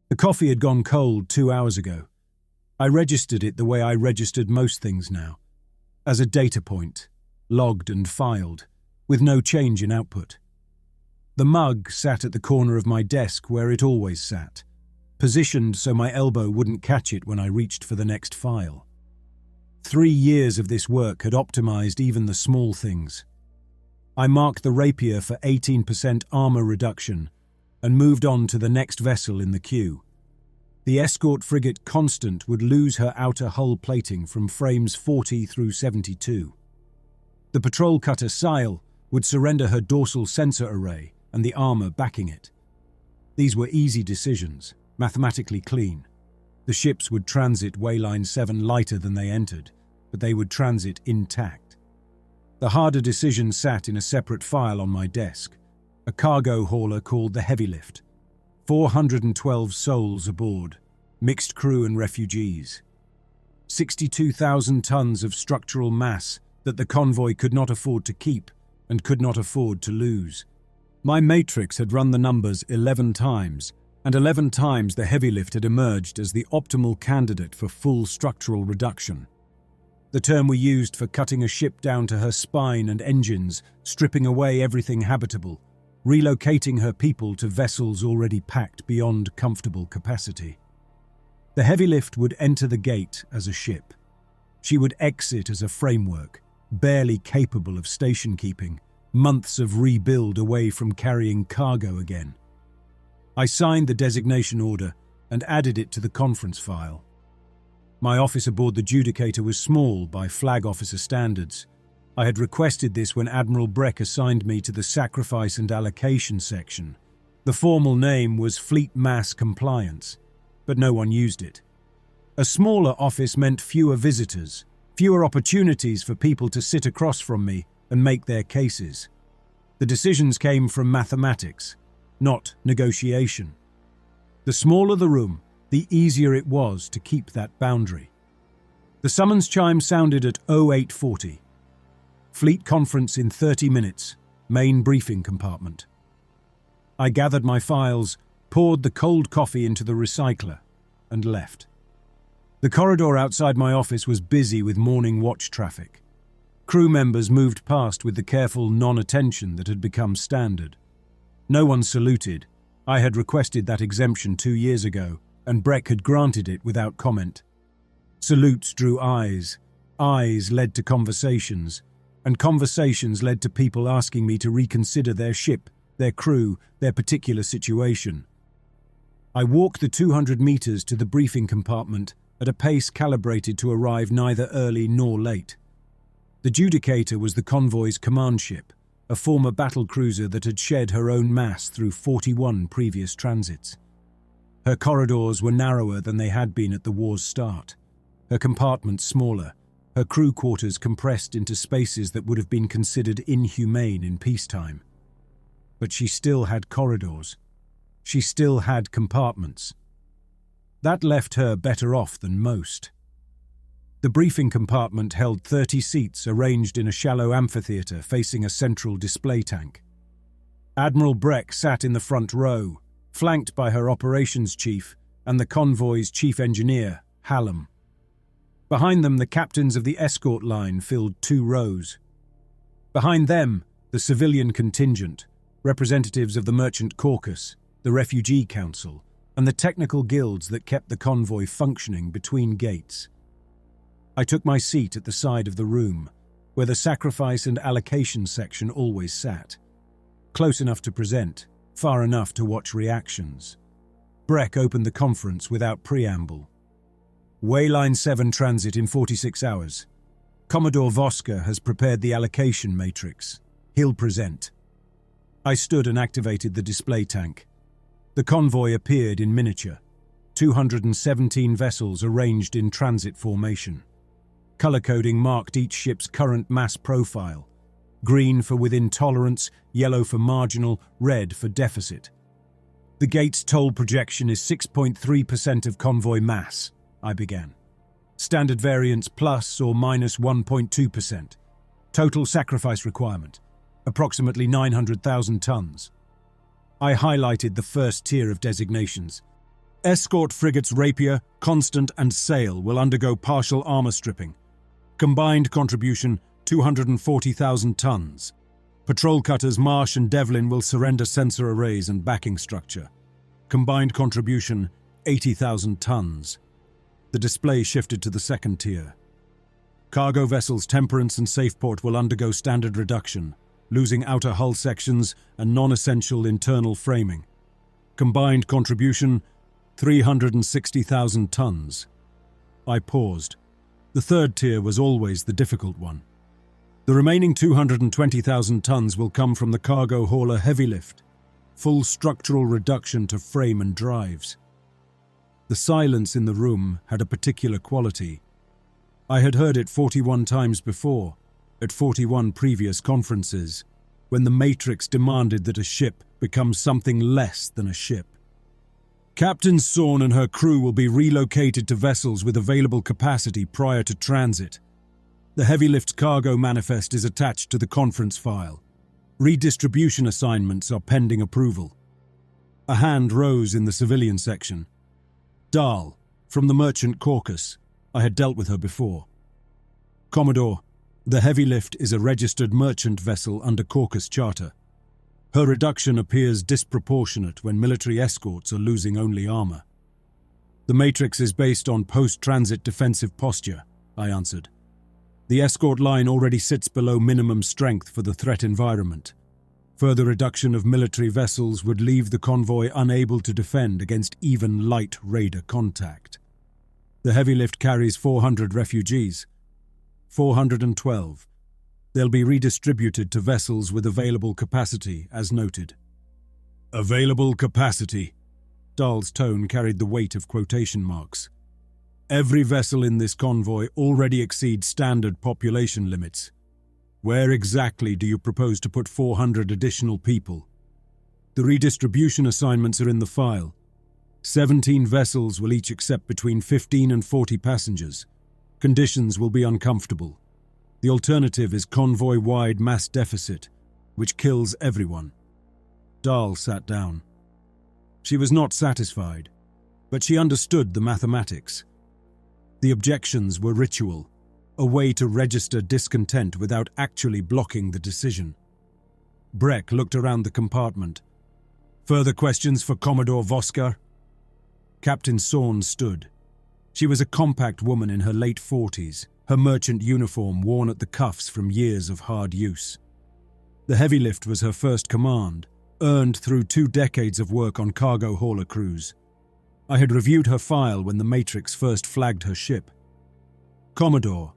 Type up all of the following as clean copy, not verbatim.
The coffee had gone cold 2 hours ago. I registered it the way I registered most things now, as a data point, logged and filed, with no change in output. The mug sat at the corner of my desk where it always sat, positioned so my elbow wouldn't catch it when I reached for the next file. 3 years of this work had optimized even the small things. I marked the rapier for 18% armor reduction and moved on to the next vessel in the queue. The escort frigate Constant would lose her outer hull plating from frames 40 through 72. The patrol cutter Sile would surrender her dorsal sensor array and the armor backing it. These were easy decisions, mathematically clean. The ships would transit Wayline 7 lighter than they entered, but they would transit intact. The harder decision sat in a separate file on my desk, a cargo hauler called the Heavy Lift. 412 souls aboard, mixed crew and refugees. 62,000 tons of structural mass that the convoy could not afford to keep and could not afford to lose. My matrix had run the numbers 11 times, and 11 times the Heavy Lift had emerged as the optimal candidate for full structural reduction. The term we used for cutting a ship down to her spine and engines, stripping away everything habitable, relocating her people to vessels already packed beyond comfortable capacity. The Heavy Lift would enter the gate as a ship. She would exit as a framework, barely capable of station keeping, months of rebuild away from carrying cargo again. I signed the designation order and added it to the conference file. My office aboard the Judicator was small by flag officer standards. I had requested this when Admiral Breck assigned me to the Sacrifice and Allocation section. The formal name was Fleet Mass Compliance, but no one used it. A smaller office meant fewer visitors, fewer opportunities for people to sit across from me and make their cases. The decisions came from mathematics, not negotiation. The smaller the room, the easier it was to keep that boundary. The summons chime sounded at 0840. Fleet conference in 30 minutes, main briefing compartment. I gathered my files, poured the cold coffee into the recycler, and left. The corridor outside my office was busy with morning watch traffic. Crew members moved past with the careful non-attention that had become standard. No one saluted. I had requested that exemption 2 years ago, and Breck had granted it without comment. Salutes drew eyes. Eyes led to conversations, and conversations led to people asking me to reconsider their ship, their crew, their particular situation. I walked the 200 meters to the briefing compartment at a pace calibrated to arrive neither early nor late. The Judicator was the convoy's command ship, a former battlecruiser that had shed her own mass through 41 previous transits. Her corridors were narrower than they had been at the war's start, her compartments smaller, her crew quarters compressed into spaces that would have been considered inhumane in peacetime. But she still had corridors. She still had compartments. That left her better off than most. The briefing compartment held 30 seats arranged in a shallow amphitheatre facing a central display tank. Admiral Breck sat in the front row, flanked by her operations chief and the convoy's chief engineer, Hallam. Behind them, the captains of the escort line filled 2 rows. Behind them, the civilian contingent, representatives of the Merchant Caucus, the Refugee Council, and the technical guilds that kept the convoy functioning between gates. I took my seat at the side of the room, where the Sacrifice and Allocation section always sat, close enough to present, far enough to watch reactions. Breck opened the conference without preamble. Wayline 7 transit in 46 hours. Commodore Voska has prepared the allocation matrix. He'll present. I stood and activated the display tank. The convoy appeared in miniature. 217 vessels arranged in transit formation. Color coding marked each ship's current mass profile. Green for within tolerance, yellow for marginal, red for deficit. The gate's toll projection is 6.3% of convoy mass, I began. Standard variance plus or minus 1.2%. Total sacrifice requirement, approximately 900,000 tons. I highlighted the first tier of designations. Escort frigates Rapier, Constant, and Sail will undergo partial armor stripping. Combined contribution 240,000 tons. Patrol cutters Marsh and Devlin will surrender sensor arrays and backing structure. Combined contribution 80,000 tons. The display shifted to the second tier. Cargo vessels Temperance and Safeport will undergo standard reduction, losing outer hull sections and non-essential internal framing. Combined contribution 360,000 tons. I paused. The third tier was always the difficult one. The remaining 220,000 tons will come from the cargo hauler heavy lift, full structural reduction to frame and drives. The silence in the room had a particular quality. I had heard it 41 times before, at 41 previous conferences, when the Matrix demanded that a ship become something less than a ship. Captain Sorn and her crew will be relocated to vessels with available capacity prior to transit. The heavy lift cargo manifest is attached to the conference file. Redistribution assignments are pending approval. A hand rose in the civilian section. Dahl, from the Merchant Caucus. I had dealt with her before. Commodore, the heavy lift is a registered merchant vessel under Caucus Charter. Her reduction appears disproportionate when military escorts are losing only armor. The Matrix is based on post-transit defensive posture, I answered. The escort line already sits below minimum strength for the threat environment. Further reduction of military vessels would leave the convoy unable to defend against even light raider contact. The heavy lift carries 400 refugees. 412. They'll be redistributed to vessels with available capacity, as noted. Available capacity. Dahl's tone carried the weight of quotation marks. Every vessel in this convoy already exceeds standard population limits. Where exactly do you propose to put 400 additional people? The redistribution assignments are in the file. 17 vessels will each accept between 15 and 40 passengers. Conditions will be uncomfortable. The alternative is convoy-wide mass deficit, which kills everyone. Dahl sat down. She was not satisfied, but she understood the mathematics. The objections were ritual, a way to register discontent without actually blocking the decision. Breck looked around the compartment. Further questions for Commodore Voskar? Captain Sorn stood. She was a compact woman in her late 40s, her merchant uniform worn at the cuffs from years of hard use. The heavy lift was her first command, earned through 2 decades of work on cargo hauler crews. I had reviewed her file when the Matrix first flagged her ship. Commodore.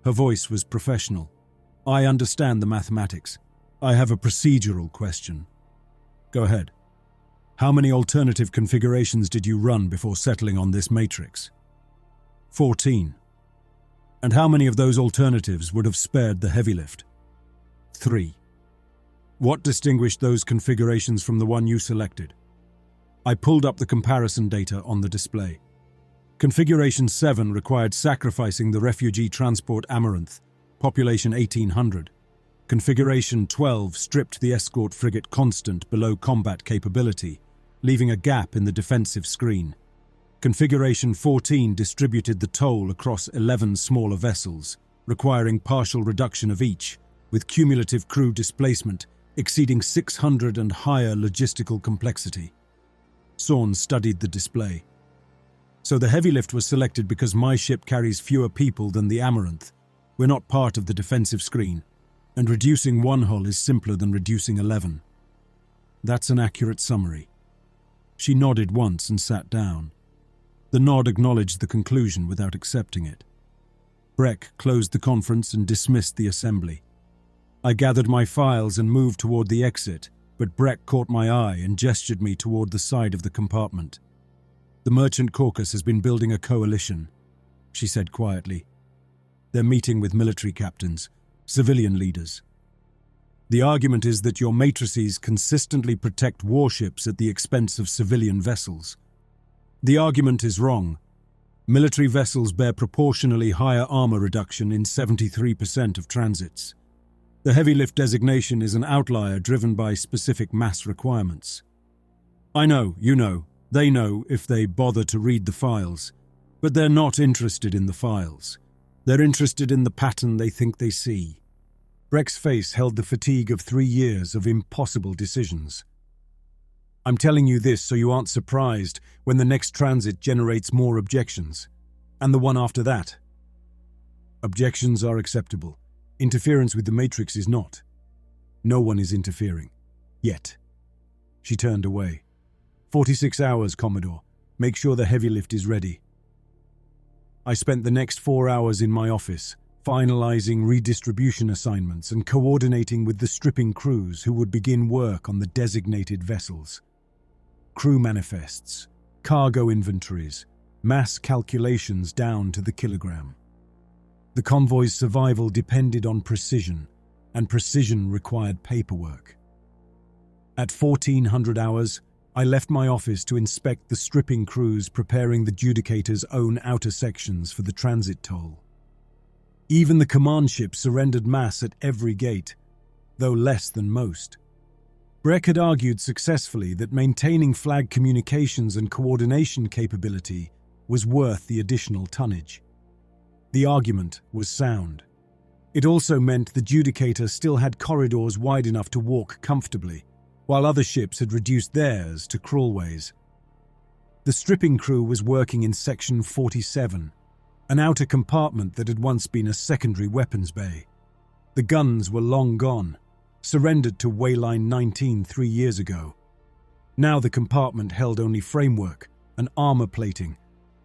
Her voice was professional. I understand the mathematics. I have a procedural question. Go ahead. How many alternative configurations did you run before settling on this Matrix? 14. And how many of those alternatives would have spared the heavy lift? 3. What distinguished those configurations from the one you selected? I pulled up the comparison data on the display. Configuration 7 required sacrificing the refugee transport Amaranth, population 1800. Configuration 12 stripped the escort frigate Constant below combat capability, leaving a gap in the defensive screen. Configuration 14 distributed the toll across 11 smaller vessels, requiring partial reduction of each, with cumulative crew displacement exceeding 600 and higher logistical complexity. Sorn studied the display. So the heavy lift was selected because my ship carries fewer people than the Amaranth. We're not part of the defensive screen, and reducing one hull is simpler than reducing 11. That's an accurate summary. She nodded once and sat down. The nod acknowledged the conclusion without accepting it. Breck closed the conference and dismissed the assembly. I gathered my files and moved toward the exit, but Breck caught my eye and gestured me toward the side of the compartment. The Merchant Caucus has been building a coalition, she said quietly. They're meeting with military captains, civilian leaders. The argument is that your matrices consistently protect warships at the expense of civilian vessels. The argument is wrong. Military vessels bear proportionally higher armor reduction in 73% of transits. The heavy lift designation is an outlier driven by specific mass requirements. I know, you know, They know if they bother to read the files, but they're not interested in the files. They're interested in the pattern they think they see. Breck's face held the fatigue of 3 years of impossible decisions. I'm telling you this so you aren't surprised when the next transit generates more objections. And the one after that. Objections are acceptable. Interference with the Matrix is not. No one is interfering. Yet. She turned away. 46 hours, Commodore. Make sure the heavy lift is ready. I spent the next 4 hours in my office, finalizing redistribution assignments and coordinating with the stripping crews who would begin work on the designated vessels. Crew manifests, cargo inventories, mass calculations down to the kilogram. The convoy's survival depended on precision, and precision required paperwork. At 1400 hours, I left my office to inspect the stripping crews preparing the Judicator's own outer sections for the transit toll. Even the command ship surrendered mass at every gate, though less than most. Breck had argued successfully that maintaining flag communications and coordination capability was worth the additional tonnage. The argument was sound. It also meant the Judicator still had corridors wide enough to walk comfortably, while other ships had reduced theirs to crawlways. The stripping crew was working in Section 47, an outer compartment that had once been a secondary weapons bay. The guns were long gone, surrendered to Wayline 19 3 years ago. Now the compartment held only framework and armor plating,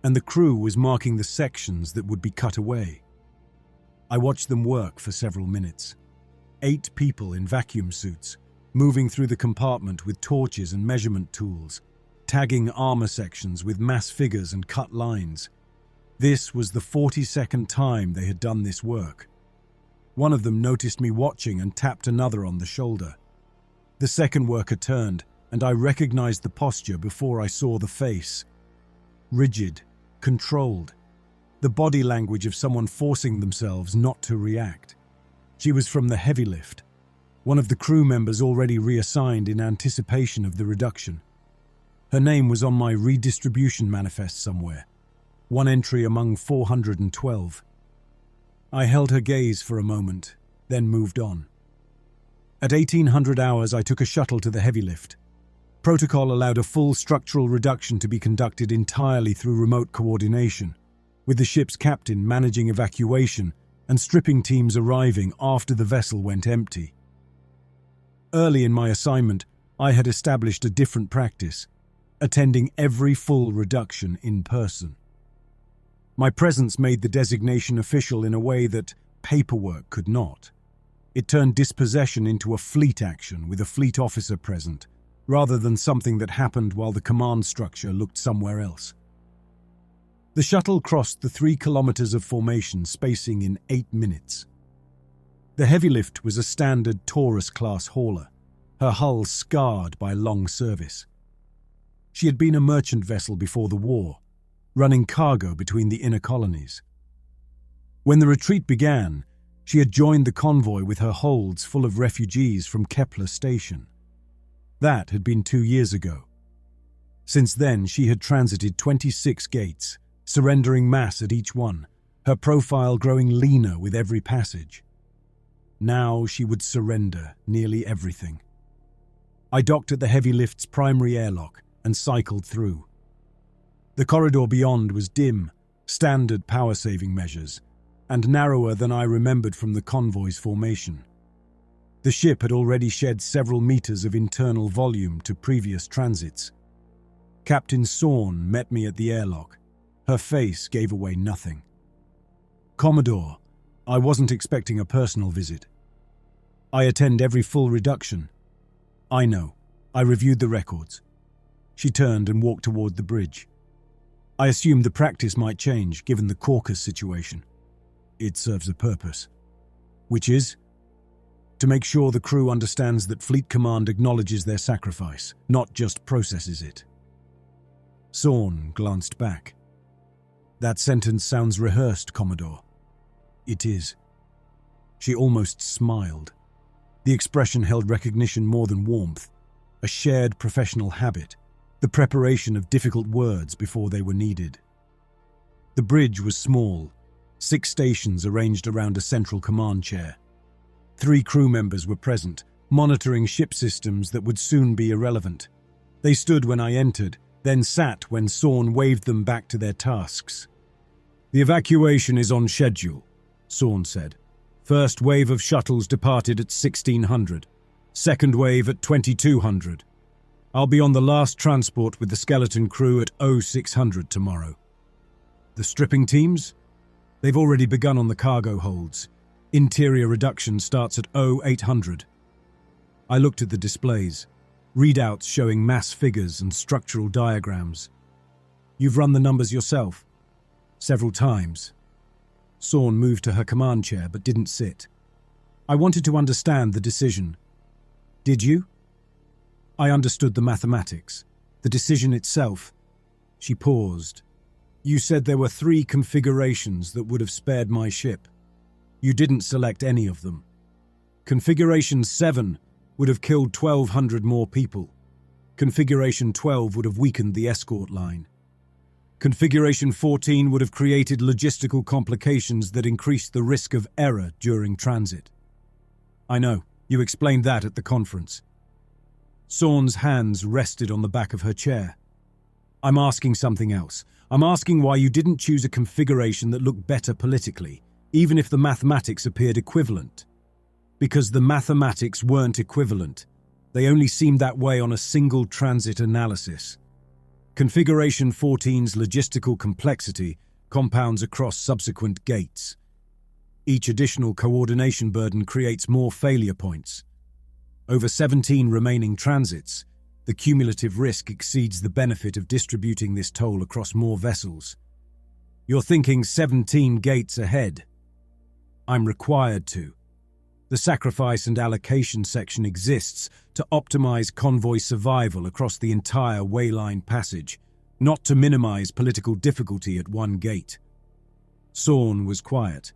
and the crew was marking the sections that would be cut away. I watched them work for several minutes. 8 people in vacuum suits, moving through the compartment with torches and measurement tools, tagging armor sections with mass figures and cut lines. This was the 42nd time they had done this work. One of them noticed me watching and tapped another on the shoulder. The second worker turned, and I recognized the posture before I saw the face. Rigid, controlled. The body language of someone forcing themselves not to react. She was from the heavy lift, one of the crew members already reassigned in anticipation of the reduction. Her name was on my redistribution manifest somewhere, one entry among 412. I held her gaze for a moment, then moved on. At 1800 hours, I took a shuttle to the heavy lift. Protocol allowed a full structural reduction to be conducted entirely through remote coordination, with the ship's captain managing evacuation and stripping teams arriving after the vessel went empty. Early in my assignment, I had established a different practice, attending every full reduction in person. My presence made the designation official in a way that paperwork could not. It turned dispossession into a fleet action with a fleet officer present, rather than something that happened while the command structure looked somewhere else. The shuttle crossed the 3 kilometers of formation spacing in 8 minutes. The heavy lift was a standard Taurus-class hauler, her hull scarred by long service. She had been a merchant vessel before the war, running cargo between the inner colonies. When the retreat began, she had joined the convoy with her holds full of refugees from Kepler Station. That had been 2 years ago. Since then, she had transited 26 gates, surrendering mass at each one, her profile growing leaner with every passage. Now she would surrender nearly everything. I docked at the heavy lift's primary airlock and cycled through. The corridor beyond was dim, standard power-saving measures, and narrower than I remembered from the convoy's formation. The ship had already shed several meters of internal volume to previous transits. Captain Sorn met me at the airlock. Her face gave away nothing. "Commodore, I wasn't expecting a personal visit. I attend every full reduction." "I know. I reviewed the records." She turned and walked toward the bridge. "I assumed the practice might change, given the caucus situation." "It serves a purpose." "Which is?" "To make sure the crew understands that Fleet Command acknowledges their sacrifice, not just processes it." Sorn glanced back. "That sentence sounds rehearsed, Commodore." "It is." She almost smiled. The expression held recognition more than warmth, a shared professional habit, the preparation of difficult words before they were needed. The bridge was small, 6 stations arranged around a central command chair. 3 crew members were present, monitoring ship systems that would soon be irrelevant. They stood when I entered, then sat when Sorn waved them back to their tasks. "The evacuation is on schedule," Sorn said. "First wave of shuttles departed at 1600. Second wave at 2200. I'll be on the last transport with the skeleton crew at 0600 tomorrow." "The stripping teams?" "They've already begun on the cargo holds. Interior reduction starts at 0800. I looked at the displays, readouts showing mass figures and structural diagrams. "You've run the numbers yourself?" "Several times." Sorn moved to her command chair but didn't sit. "I wanted to understand the decision." "Did you?" "I understood the mathematics. The decision itself." She paused. "You said there were 3 configurations that would have spared my ship. You didn't select any of them. Configuration 7 would have killed 1,200 more people. Configuration 12 would have weakened the escort line. Configuration 14 would have created logistical complications that increased the risk of error during transit." "I know. You explained that at the conference." Sorn's hands rested on the back of her chair. "I'm asking something else. I'm asking why you didn't choose a configuration that looked better politically, even if the mathematics appeared equivalent." "Because the mathematics weren't equivalent. They only seemed that way on a single transit analysis. Configuration 14's logistical complexity compounds across subsequent gates. Each additional coordination burden creates more failure points. Over 17 remaining transits, the cumulative risk exceeds the benefit of distributing this toll across more vessels. You're thinking 17 gates ahead. I'm required to. The sacrifice and allocation section exists to optimize convoy survival across the entire Wayline passage, not to minimize political difficulty at one gate." Sorn was quiet.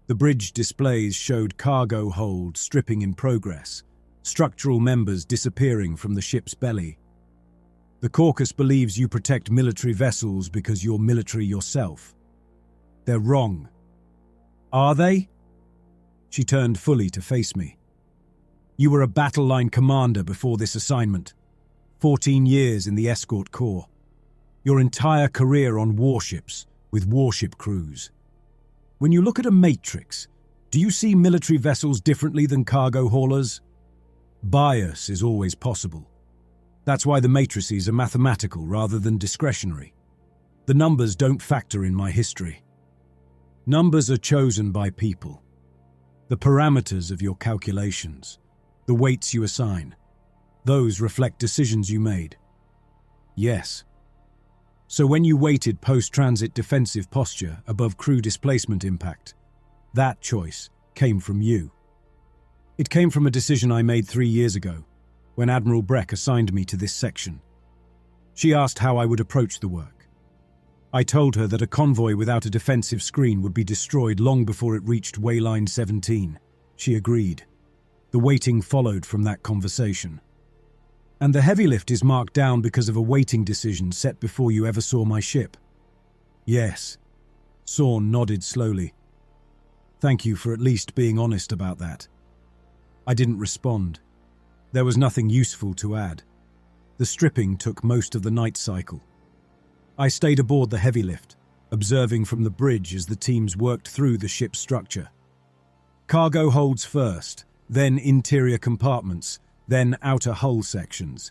The bridge displays showed cargo hold stripping in progress, structural members disappearing from the ship's belly. "The caucus believes you protect military vessels because you're military yourself. They're wrong." "Are they?" She turned fully to face me. "You were a battle line commander before this assignment. 14 years in the escort corps. Your entire career on warships, with warship crews. When you look at a matrix, do you see military vessels differently than cargo haulers? Bias is always possible. That's why the matrices are mathematical rather than discretionary. The numbers don't factor in my history. Numbers are chosen by people. The parameters of your calculations, the weights you assign, those reflect decisions you made." "Yes." "So when you weighted post-transit defensive posture above crew displacement impact, that choice came from you." "It came from a decision I made 3 years ago, when Admiral Breck assigned me to this section. She asked how I would approach the work. I told her that a convoy without a defensive screen would be destroyed long before it reached Wayline 17. She agreed. The weighting followed from that conversation. "And the heavy lift is marked down because of a weighting decision set before you ever saw my ship?" "Yes." Sorn nodded slowly. "Thank you for at least being honest about that." I didn't respond. There was nothing useful to add. The stripping took most of the night cycle. I stayed aboard the heavy lift, observing from the bridge as the teams worked through the ship's structure. Cargo holds first, then interior compartments, then outer hull sections.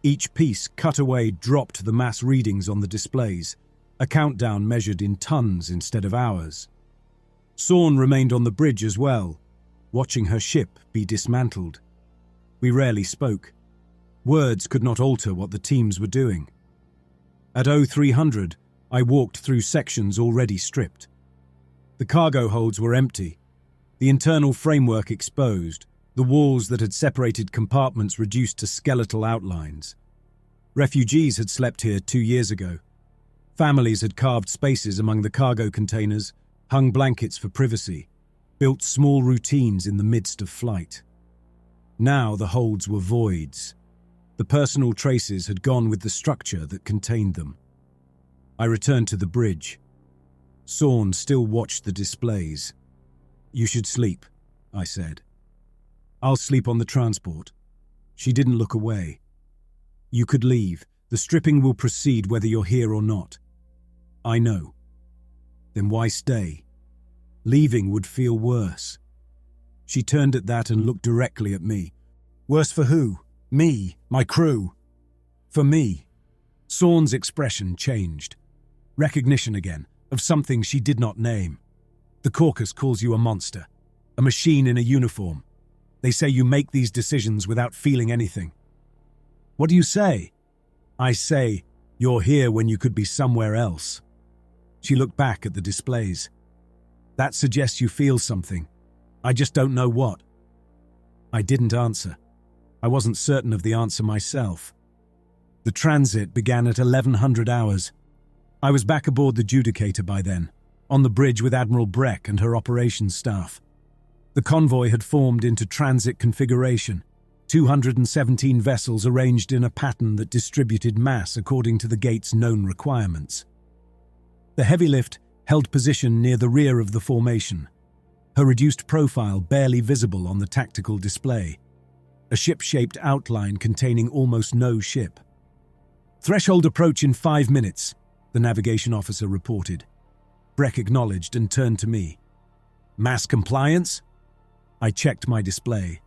Each piece cut away dropped the mass readings on the displays, a countdown measured in tons instead of hours. Sorn remained on the bridge as well, watching her ship be dismantled. We rarely spoke. Words could not alter what the teams were doing. At 0300, I walked through sections already stripped. The cargo holds were empty, the internal framework exposed, the walls that had separated compartments reduced to skeletal outlines. Refugees had slept here 2 years ago. Families had carved spaces among the cargo containers, hung blankets for privacy, built small routines in the midst of flight. Now the holds were voids. The personal traces had gone with the structure that contained them. I returned to the bridge. Sorn still watched the displays. "You should sleep," I said. "I'll sleep on the transport." She didn't look away. "You could leave. The stripping will proceed whether you're here or not." "I know." "Then why stay? Leaving would feel worse." She turned at that and looked directly at me. "Worse for who? Me, my crew." "For me." Sorn's expression changed. Recognition again, of something she did not name. "The caucus calls you a monster, a machine in a uniform. They say you make these decisions without feeling anything." "What do you say?" "I say, you're here when you could be somewhere else." She looked back at the displays. "That suggests you feel something. I just don't know what." I didn't answer. I wasn't certain of the answer myself. The transit began at 1100 hours. I was back aboard the Judicator by then, on the bridge with Admiral Breck and her operations staff. The convoy had formed into transit configuration, 217 vessels arranged in a pattern that distributed mass according to the gate's known requirements. The heavy lift held position near the rear of the formation, her reduced profile barely visible on the tactical display, a ship-shaped outline containing almost no ship. "Threshold approach in 5 minutes, the navigation officer reported. Breck acknowledged and turned to me. "Mass compliance?" I checked my display.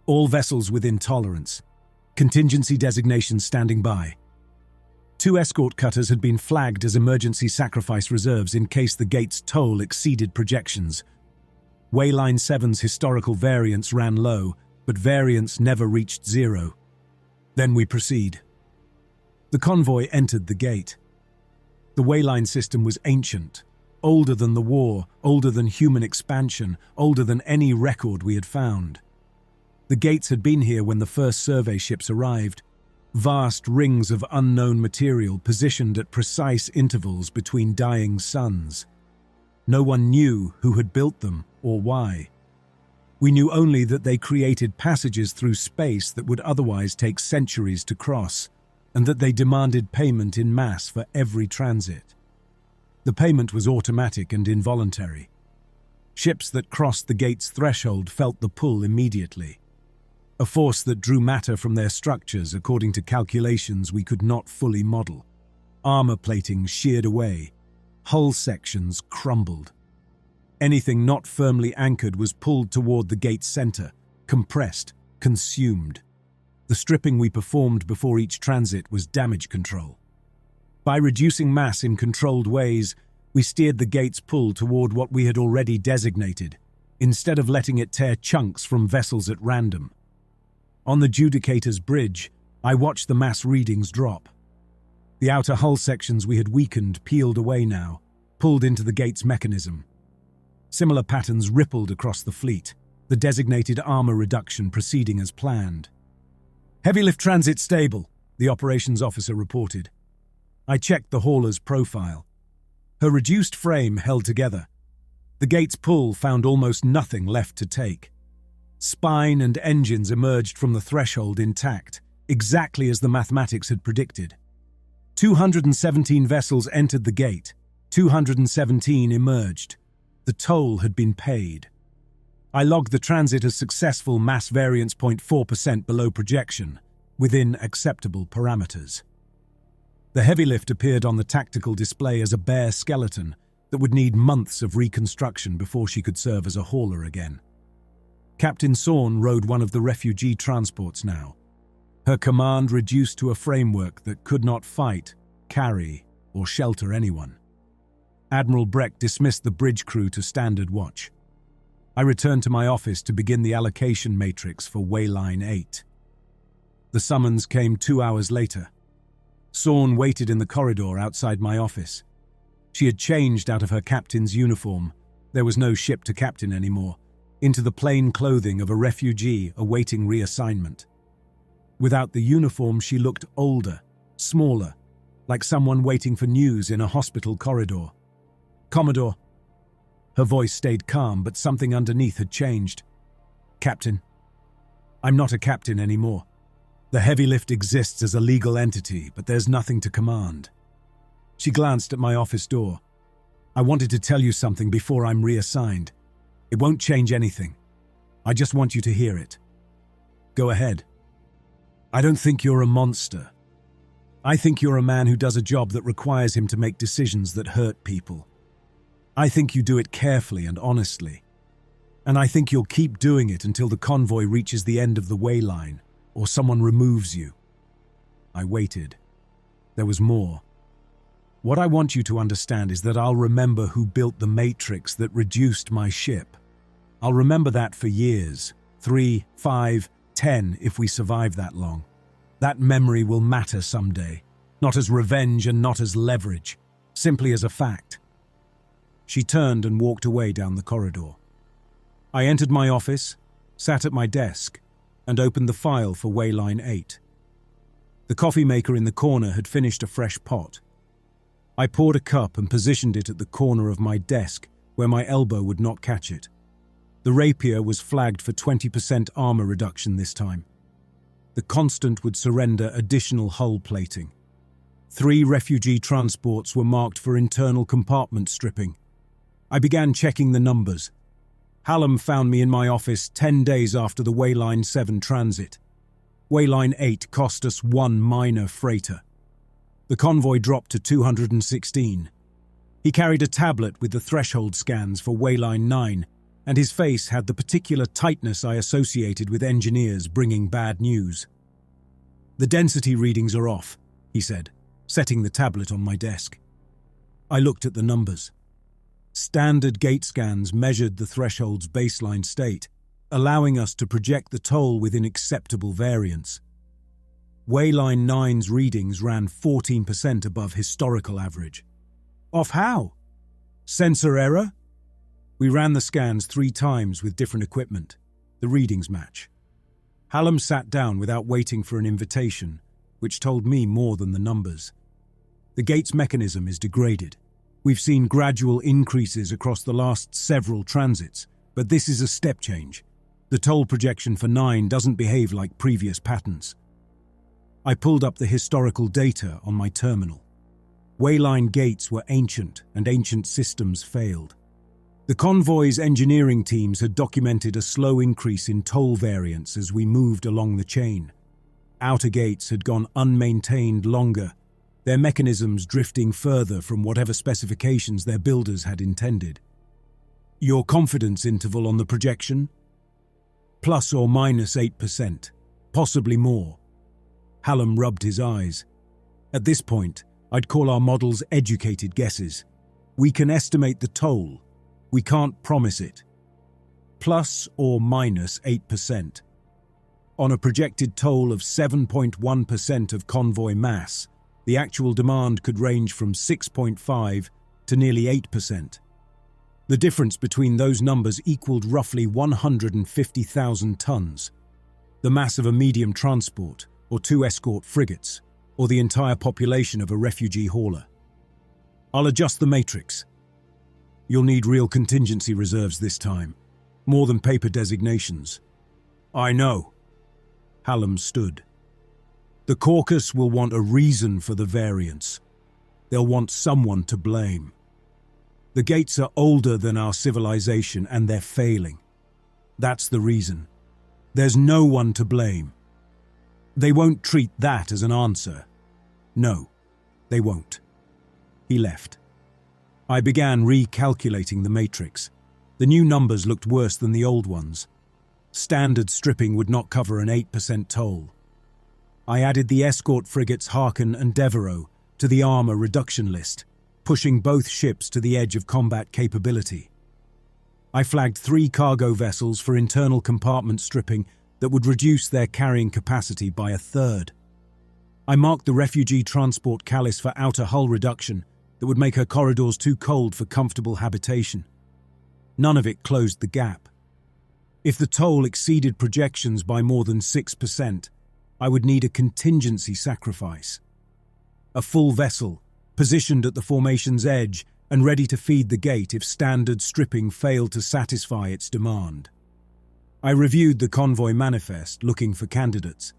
All vessels within tolerance. Contingency designations standing by. 2 escort cutters had been flagged as emergency sacrifice reserves in case the gate's toll exceeded projections. Wayline 7's historical variance ran low, but variance never reached 0. Then we proceed. The convoy entered the gate. The Wayline system was ancient, older than the war, older than human expansion, older than any record we had found. The gates had been here when the first survey ships arrived, vast rings of unknown material positioned at precise intervals between dying suns. No one knew who had built them or why. We knew only that they created passages through space that would otherwise take centuries to cross, and that they demanded payment in mass for every transit. The payment was automatic and involuntary. Ships that crossed the gate's threshold felt the pull immediately, a force that drew matter from their structures according to calculations we could not fully model. Armor plating sheared away, hull sections crumbled. Anything not firmly anchored was pulled toward the gate's center, compressed, consumed. The stripping we performed before each transit was damage control. By reducing mass in controlled ways, we steered the gate's pull toward what we had already designated, instead of letting it tear chunks from vessels at random. On the Judicator's bridge, I watched the mass readings drop. The outer hull sections we had weakened peeled away now, pulled into the gate's mechanism. Similar patterns rippled across the fleet, the designated armor reduction proceeding as planned. "Heavy lift transit stable," the operations officer reported. I checked the hauler's profile. Her reduced frame held together. The gate's pull found almost nothing left to take. Spine and engines emerged from the threshold intact, exactly as the mathematics had predicted. 217 vessels entered the gate, 217 emerged. The toll had been paid. I logged the transit as successful, mass variance 0.4% below projection, within acceptable parameters. The heavy lift appeared on the tactical display as a bare skeleton that would need months of reconstruction before she could serve as a hauler again. Captain Sorn rode one of the refugee transports now, her command reduced to a framework that could not fight, carry, or shelter anyone. Admiral Breck dismissed the bridge crew to standard watch. I returned to my office to begin the allocation matrix for Wayline 8. The summons came 2 hours later. Sorn waited in the corridor outside my office. She had changed out of her captain's uniform. There was no ship to captain anymore, into the plain clothing of a refugee awaiting reassignment. Without the uniform, she looked older, smaller, like someone waiting for news in a hospital corridor. "Commodore." Her voice stayed calm, but something underneath had changed. "Captain." "I'm not a captain anymore." The heavy lift exists as a legal entity, but there's nothing to command. She glanced at my office door. I wanted to tell you something before I'm reassigned. It won't change anything. I just want you to hear it. Go ahead. I don't think you're a monster. I think you're a man who does a job that requires him to make decisions that hurt people. I think you do it carefully and honestly. And I think you'll keep doing it until the convoy reaches the end of the way line, or someone removes you. I waited. There was more. What I want you to understand is that I'll remember who built the matrix that reduced my ship. I'll remember that for years, 3, 5, 10, if we survive that long. That memory will matter someday, not as revenge and not as leverage, simply as a fact. She turned and walked away down the corridor. I entered my office, sat at my desk, and opened the file for Wayline 8. The coffee maker in the corner had finished a fresh pot. I poured a cup and positioned it at the corner of my desk where my elbow would not catch it. The rapier was flagged for 20% armor reduction this time. The Constant would surrender additional hull plating. 3 refugee transports were marked for internal compartment stripping. I began checking the numbers. Hallam found me in my office 10 days after the Wayline 7 transit. Wayline 8 cost us 1 minor freighter. The convoy dropped to 216. He carried a tablet with the threshold scans for Wayline 9, and his face had the particular tightness I associated with engineers bringing bad news. The density readings are off, he said, setting the tablet on my desk. I looked at the numbers. Standard gate scans measured the threshold's baseline state, allowing us to project the toll within acceptable variance. Wayline 9's readings ran 14% above historical average. Off how? Sensor error? We ran the scans 3 times with different equipment. The readings match. Hallam sat down without waiting for an invitation, which told me more than the numbers. The gate's mechanism is degraded. We've seen gradual increases across the last several transits, but this is a step change. The toll projection for 9 doesn't behave like previous patterns. I pulled up the historical data on my terminal. Wayline gates were ancient, and ancient systems failed. The convoy's engineering teams had documented a slow increase in toll variance as we moved along the chain. Outer gates had gone unmaintained longer, their mechanisms drifting further from whatever specifications their builders had intended. Your confidence interval on the projection? Plus or minus 8%, possibly more. Hallam rubbed his eyes. At this point, I'd call our models educated guesses. We can estimate the toll. We can't promise it. Plus or minus 8%. On a projected toll of 7.1% of convoy mass, the actual demand could range from 6.5 to nearly 8%. The difference between those numbers equaled roughly 150,000 tons. The mass of a medium transport, or 2 escort frigates, or the entire population of a refugee hauler. I'll adjust the matrix. You'll need real contingency reserves this time, more than paper designations. I know. Hallam stood. The caucus will want a reason for the variance. They'll want someone to blame. The gates are older than our civilization and they're failing. That's the reason. There's no one to blame. They won't treat that as an answer. No, they won't. He left. I began recalculating the matrix. The new numbers looked worse than the old ones. Standard stripping would not cover an 8% toll. I added the escort frigates Harkin and Devereaux to the armor reduction list, pushing both ships to the edge of combat capability. I flagged 3 cargo vessels for internal compartment stripping that would reduce their carrying capacity by 1/3. I marked the refugee transport Callis for outer hull reduction that would make her corridors too cold for comfortable habitation. None of it closed the gap. If the toll exceeded projections by more than 6%, I would need a contingency sacrifice. A full vessel, positioned at the formation's edge and ready to feed the gate if standard stripping failed to satisfy its demand. I reviewed the convoy manifest, looking for candidates.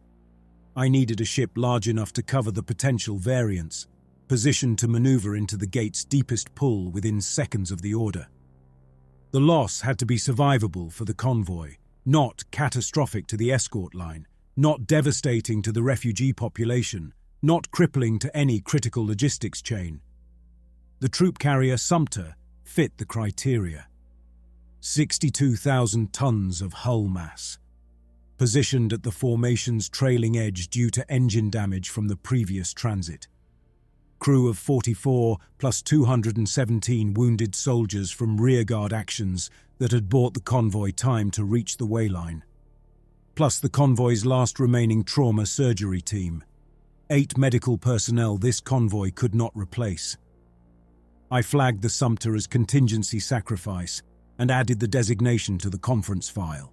I needed a ship large enough to cover the potential variants, positioned to maneuver into the gate's deepest pull within seconds of the order. The loss had to be survivable for the convoy, not catastrophic to the escort line, not devastating to the refugee population, not crippling to any critical logistics chain. The troop carrier Sumter fit the criteria. 62,000 tons of hull mass, positioned at the formation's trailing edge due to engine damage from the previous transit. Crew of 44 plus 217 wounded soldiers from rearguard actions that had bought the convoy time to reach the wayline. Plus the convoy's last remaining trauma surgery team. 8 medical personnel this convoy could not replace. I flagged the Sumter as contingency sacrifice and added the designation to the conference file.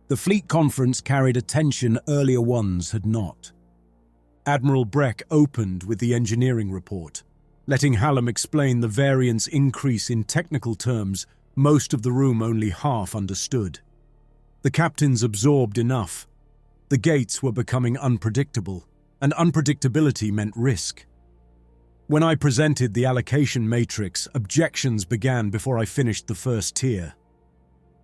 The fleet conference carried attention earlier ones had not. Admiral Breck opened with the engineering report, letting Hallam explain the variance increase in technical terms most of the room only half understood. The captains absorbed enough. The gates were becoming unpredictable, and unpredictability meant risk. When I presented the allocation matrix, objections began before I finished the first tier.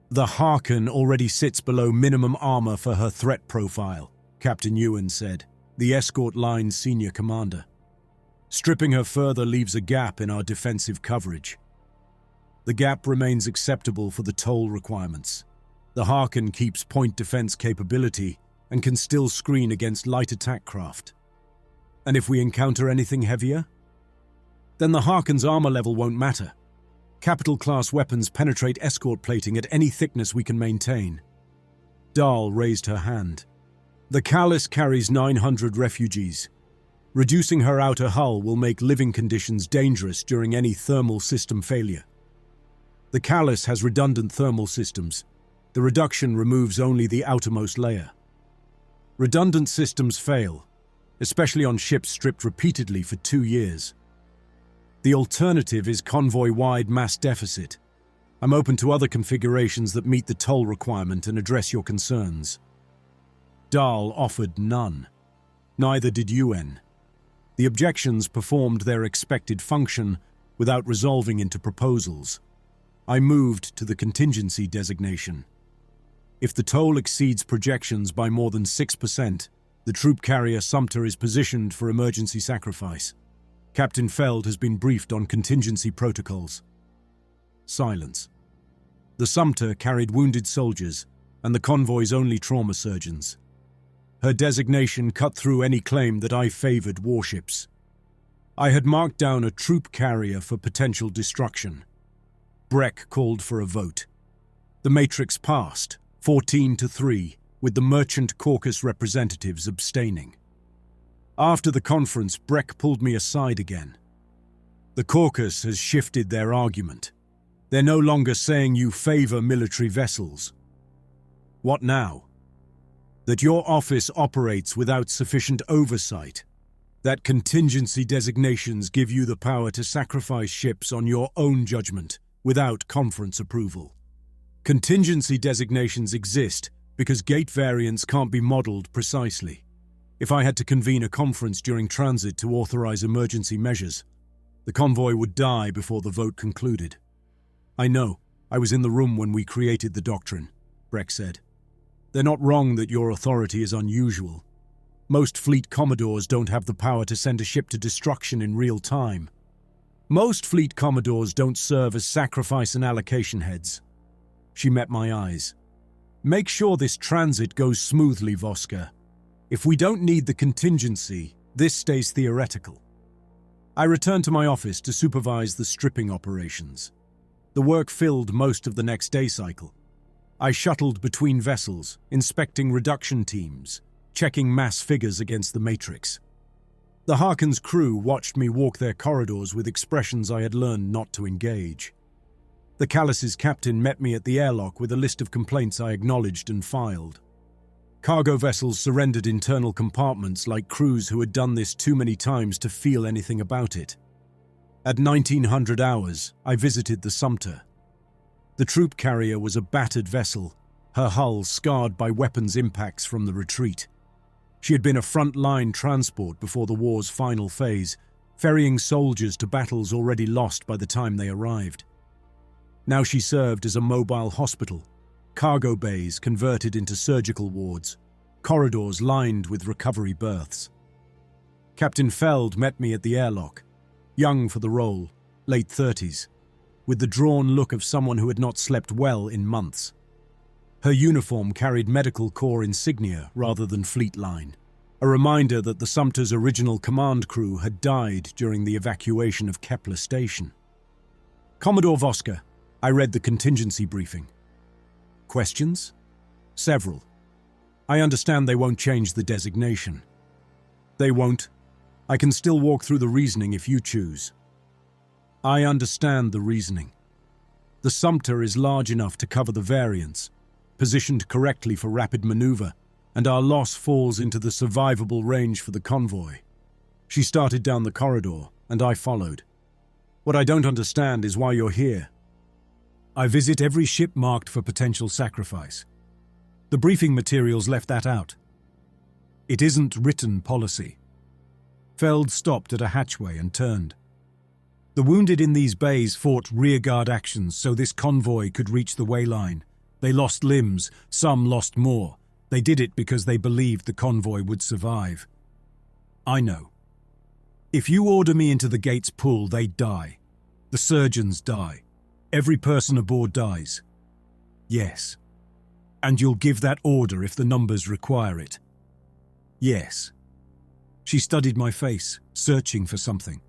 The Harken already sits below minimum armor for her threat profile, Captain Ewan said, the escort line's senior commander. Stripping her further leaves a gap in our defensive coverage. The gap remains acceptable for the toll requirements. The Harken keeps point defense capability and can still screen against light attack craft. And if we encounter anything heavier? Then the Harken's armor level won't matter. Capital-class weapons penetrate escort plating at any thickness we can maintain. Dahl raised her hand. The Callis carries 900 refugees. Reducing her outer hull will make living conditions dangerous during any thermal system failure. The Callis has redundant thermal systems. The reduction removes only the outermost layer. Redundant systems fail, especially on ships stripped repeatedly for 2 years. The alternative is convoy-wide mass deficit. I'm open to other configurations that meet the toll requirement and address your concerns. Dahl offered none. Neither did UN. The objections performed their expected function without resolving into proposals. I moved to the contingency designation. If the toll exceeds projections by more than 6%, the troop carrier Sumter is positioned for emergency sacrifice. Captain Feld has been briefed on contingency protocols. Silence. The Sumter carried wounded soldiers and the convoy's only trauma surgeons. Her designation cut through any claim that I favored warships. I had marked down a troop carrier for potential destruction. Breck called for a vote. The matrix passed, 14-3, with the Merchant Caucus representatives abstaining. After the conference, Breck pulled me aside again. The caucus has shifted their argument. They're no longer saying you favor military vessels. What now? That your office operates without sufficient oversight. That contingency designations give you the power to sacrifice ships on your own judgment, without conference approval. Contingency designations exist because gate variants can't be modeled precisely. If I had to convene a conference during transit to authorize emergency measures, the convoy would die before the vote concluded. I know. I was in the room when we created the doctrine, Breck said. They're not wrong that your authority is unusual. Most fleet commodores don't have the power to send a ship to destruction in real time. Most fleet commodores don't serve as sacrifice and allocation heads. She met my eyes. Make sure this transit goes smoothly, Voska. If we don't need the contingency, this stays theoretical. I returned to my office to supervise the stripping operations. The work filled most of the next day cycle. I shuttled between vessels, inspecting reduction teams, checking mass figures against the matrix. The Harken's crew watched me walk their corridors with expressions I had learned not to engage. The Callis's captain met me at the airlock with a list of complaints I acknowledged and filed. Cargo vessels surrendered internal compartments like crews who had done this too many times to feel anything about it. At 1900 hours, I visited the Sumter. The troop carrier was a battered vessel, her hull scarred by weapons impacts from the retreat. She had been a front-line transport before the war's final phase, ferrying soldiers to battles already lost by the time they arrived. Now she served as a mobile hospital, cargo bays converted into surgical wards, corridors lined with recovery berths. Captain Feld met me at the airlock, young for the role, late 30s, with the drawn look of someone who had not slept well in months. Her uniform carried Medical Corps insignia rather than fleet line, a reminder that the Sumter's original command crew had died during the evacuation of Kepler Station. "Commodore Voska," I read the contingency briefing. "Questions?" "Several. I understand they won't change the designation." "They won't. I can still walk through the reasoning if you choose." "I understand the reasoning. The Sumter is large enough to cover the variants, positioned correctly for rapid maneuver, and our loss falls into the survivable range for the convoy." She started down the corridor, and I followed. "What I don't understand is why you're here." "I visit every ship marked for potential sacrifice. The briefing materials left that out. It isn't written policy." Feld stopped at a hatchway and turned. "The wounded in these bays fought rearguard actions so this convoy could reach the wayline. They lost limbs, some lost more. They did it because they believed the convoy would survive." "I know. If you order me into the gate's pull, they die. The surgeons die. Every person aboard dies." "Yes. And you'll give that order if the numbers require it?" "Yes." She studied my face, searching for something.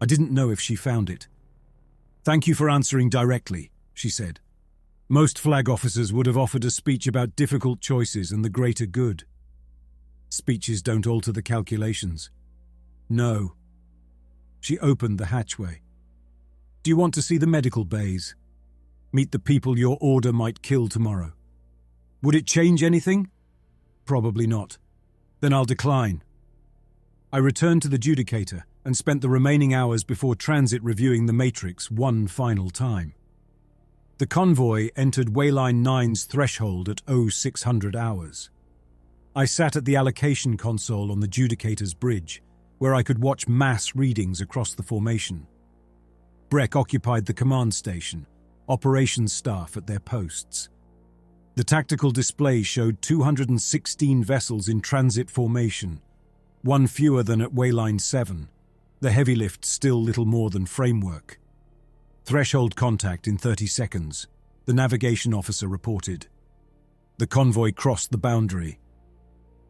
I didn't know if she found it. "Thank you for answering directly," she said. "Most flag officers would have offered a speech about difficult choices and the greater good." "Speeches don't alter the calculations." "No." She opened the hatchway. "Do you want to see the medical bays? Meet the people your order might kill tomorrow?" "Would it change anything?" "Probably not." "Then I'll decline." I returned to the judicator and spent the remaining hours before transit reviewing the matrix one final time. The convoy entered Wayline 9's threshold at 0600 hours. I sat at the allocation console on the judicator's bridge, where I could watch mass readings across the formation. Breck occupied the command station, operations staff at their posts. The tactical display showed 216 vessels in transit formation, one fewer than at Wayline 7, the heavy lift still little more than framework. "Threshold contact in 30 seconds, the navigation officer reported. The convoy crossed the boundary.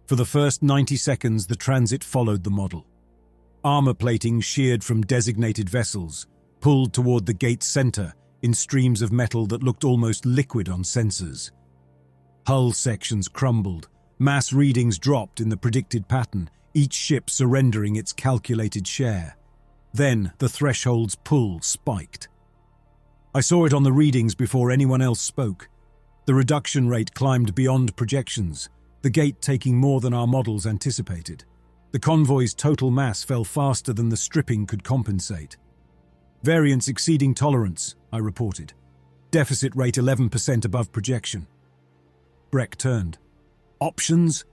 For the first 90 seconds, the transit followed the model. Armor plating sheared from designated vessels, pulled toward the gate's center in streams of metal that looked almost liquid on sensors. Hull sections crumbled, mass readings dropped in the predicted pattern, each ship surrendering its calculated share. Then the threshold's pull spiked. I saw it on the readings before anyone else spoke. The reduction rate climbed beyond projections, the gate taking more than our models anticipated. The convoy's total mass fell faster than the stripping could compensate. "Variance exceeding tolerance," I reported. "Deficit rate 11% above projection." Breck turned. "Options?"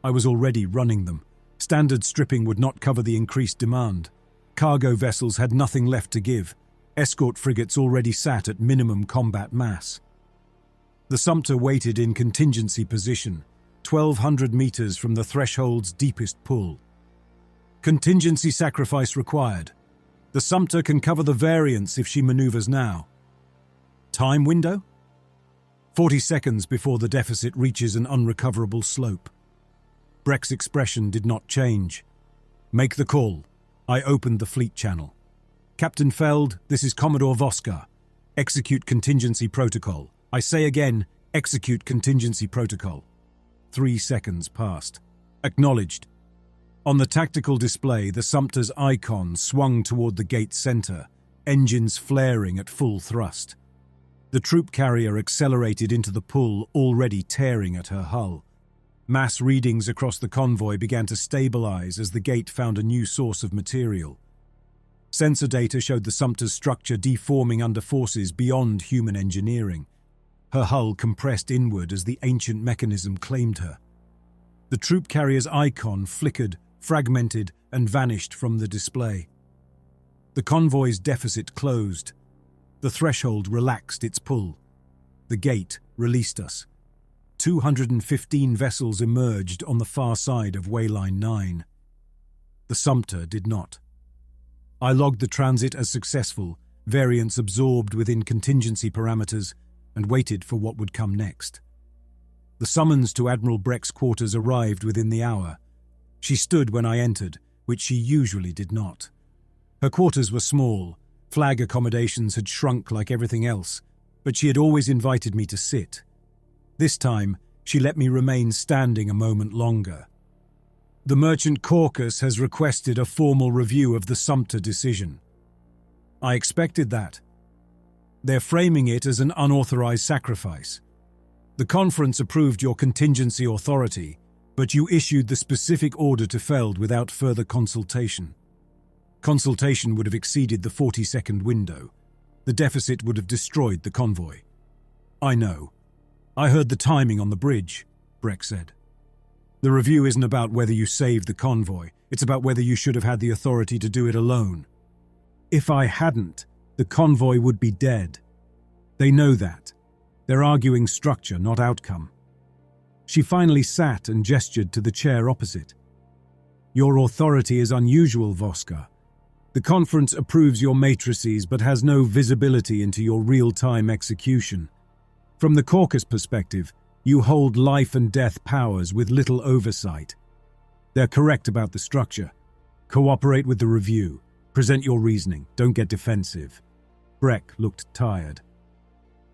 I was already running them. Standard stripping would not cover the increased demand. Cargo vessels had nothing left to give. Escort frigates already sat at minimum combat mass. The Sumter waited in contingency position, 1,200 meters from the threshold's deepest pull. "Contingency sacrifice required. The Sumter can cover the variance if she maneuvers now." "Time window?" 40 seconds before the deficit reaches an unrecoverable slope. Breck's expression did not change. "Make the call." I opened the fleet channel. "Captain Feld, this is Commodore Voska. Execute contingency protocol. I say again, execute contingency protocol." 3 seconds passed. "Acknowledged." On the tactical display, the Sumter's icon swung toward the gate's center, engines flaring at full thrust. The troop carrier accelerated into the pull, already tearing at her hull. Mass readings across the convoy began to stabilize as the gate found a new source of material. Sensor data showed the Sumter's structure deforming under forces beyond human engineering. Her hull compressed inward as the ancient mechanism claimed her. The troop carrier's icon flickered, fragmented, and vanished from the display. The convoy's deficit closed. The threshold relaxed its pull. The gate released us. 215 vessels emerged on the far side of Wayline 9. The Sumpter did not. I logged the transit as successful, variance absorbed within contingency parameters, and waited for what would come next. The summons to Admiral Breck's quarters arrived within the hour. She stood when I entered, which she usually did not. Her quarters were small, flag accommodations had shrunk like everything else, but she had always invited me to sit. This time, she let me remain standing a moment longer. The Merchant Caucus has requested a formal review of the Sumpter decision. I expected that. They're framing it as an unauthorized sacrifice. The conference approved your contingency authority, but you issued the specific order to Feld without further consultation. Consultation would have exceeded the 40-second window. The deficit would have destroyed the convoy. I know. I heard the timing on the bridge, Breck said. The review isn't about whether you saved the convoy, it's about whether you should have had the authority to do it alone. If I hadn't, the convoy would be dead. They know that. They're arguing structure, not outcome. She finally sat and gestured to the chair opposite. Your authority is unusual, Voska. The conference approves your matrices but has no visibility into your real-time execution. From the caucus perspective, you hold life and death powers with little oversight. They're correct about the structure. Cooperate with the review. Present your reasoning. Don't get defensive. Breck looked tired.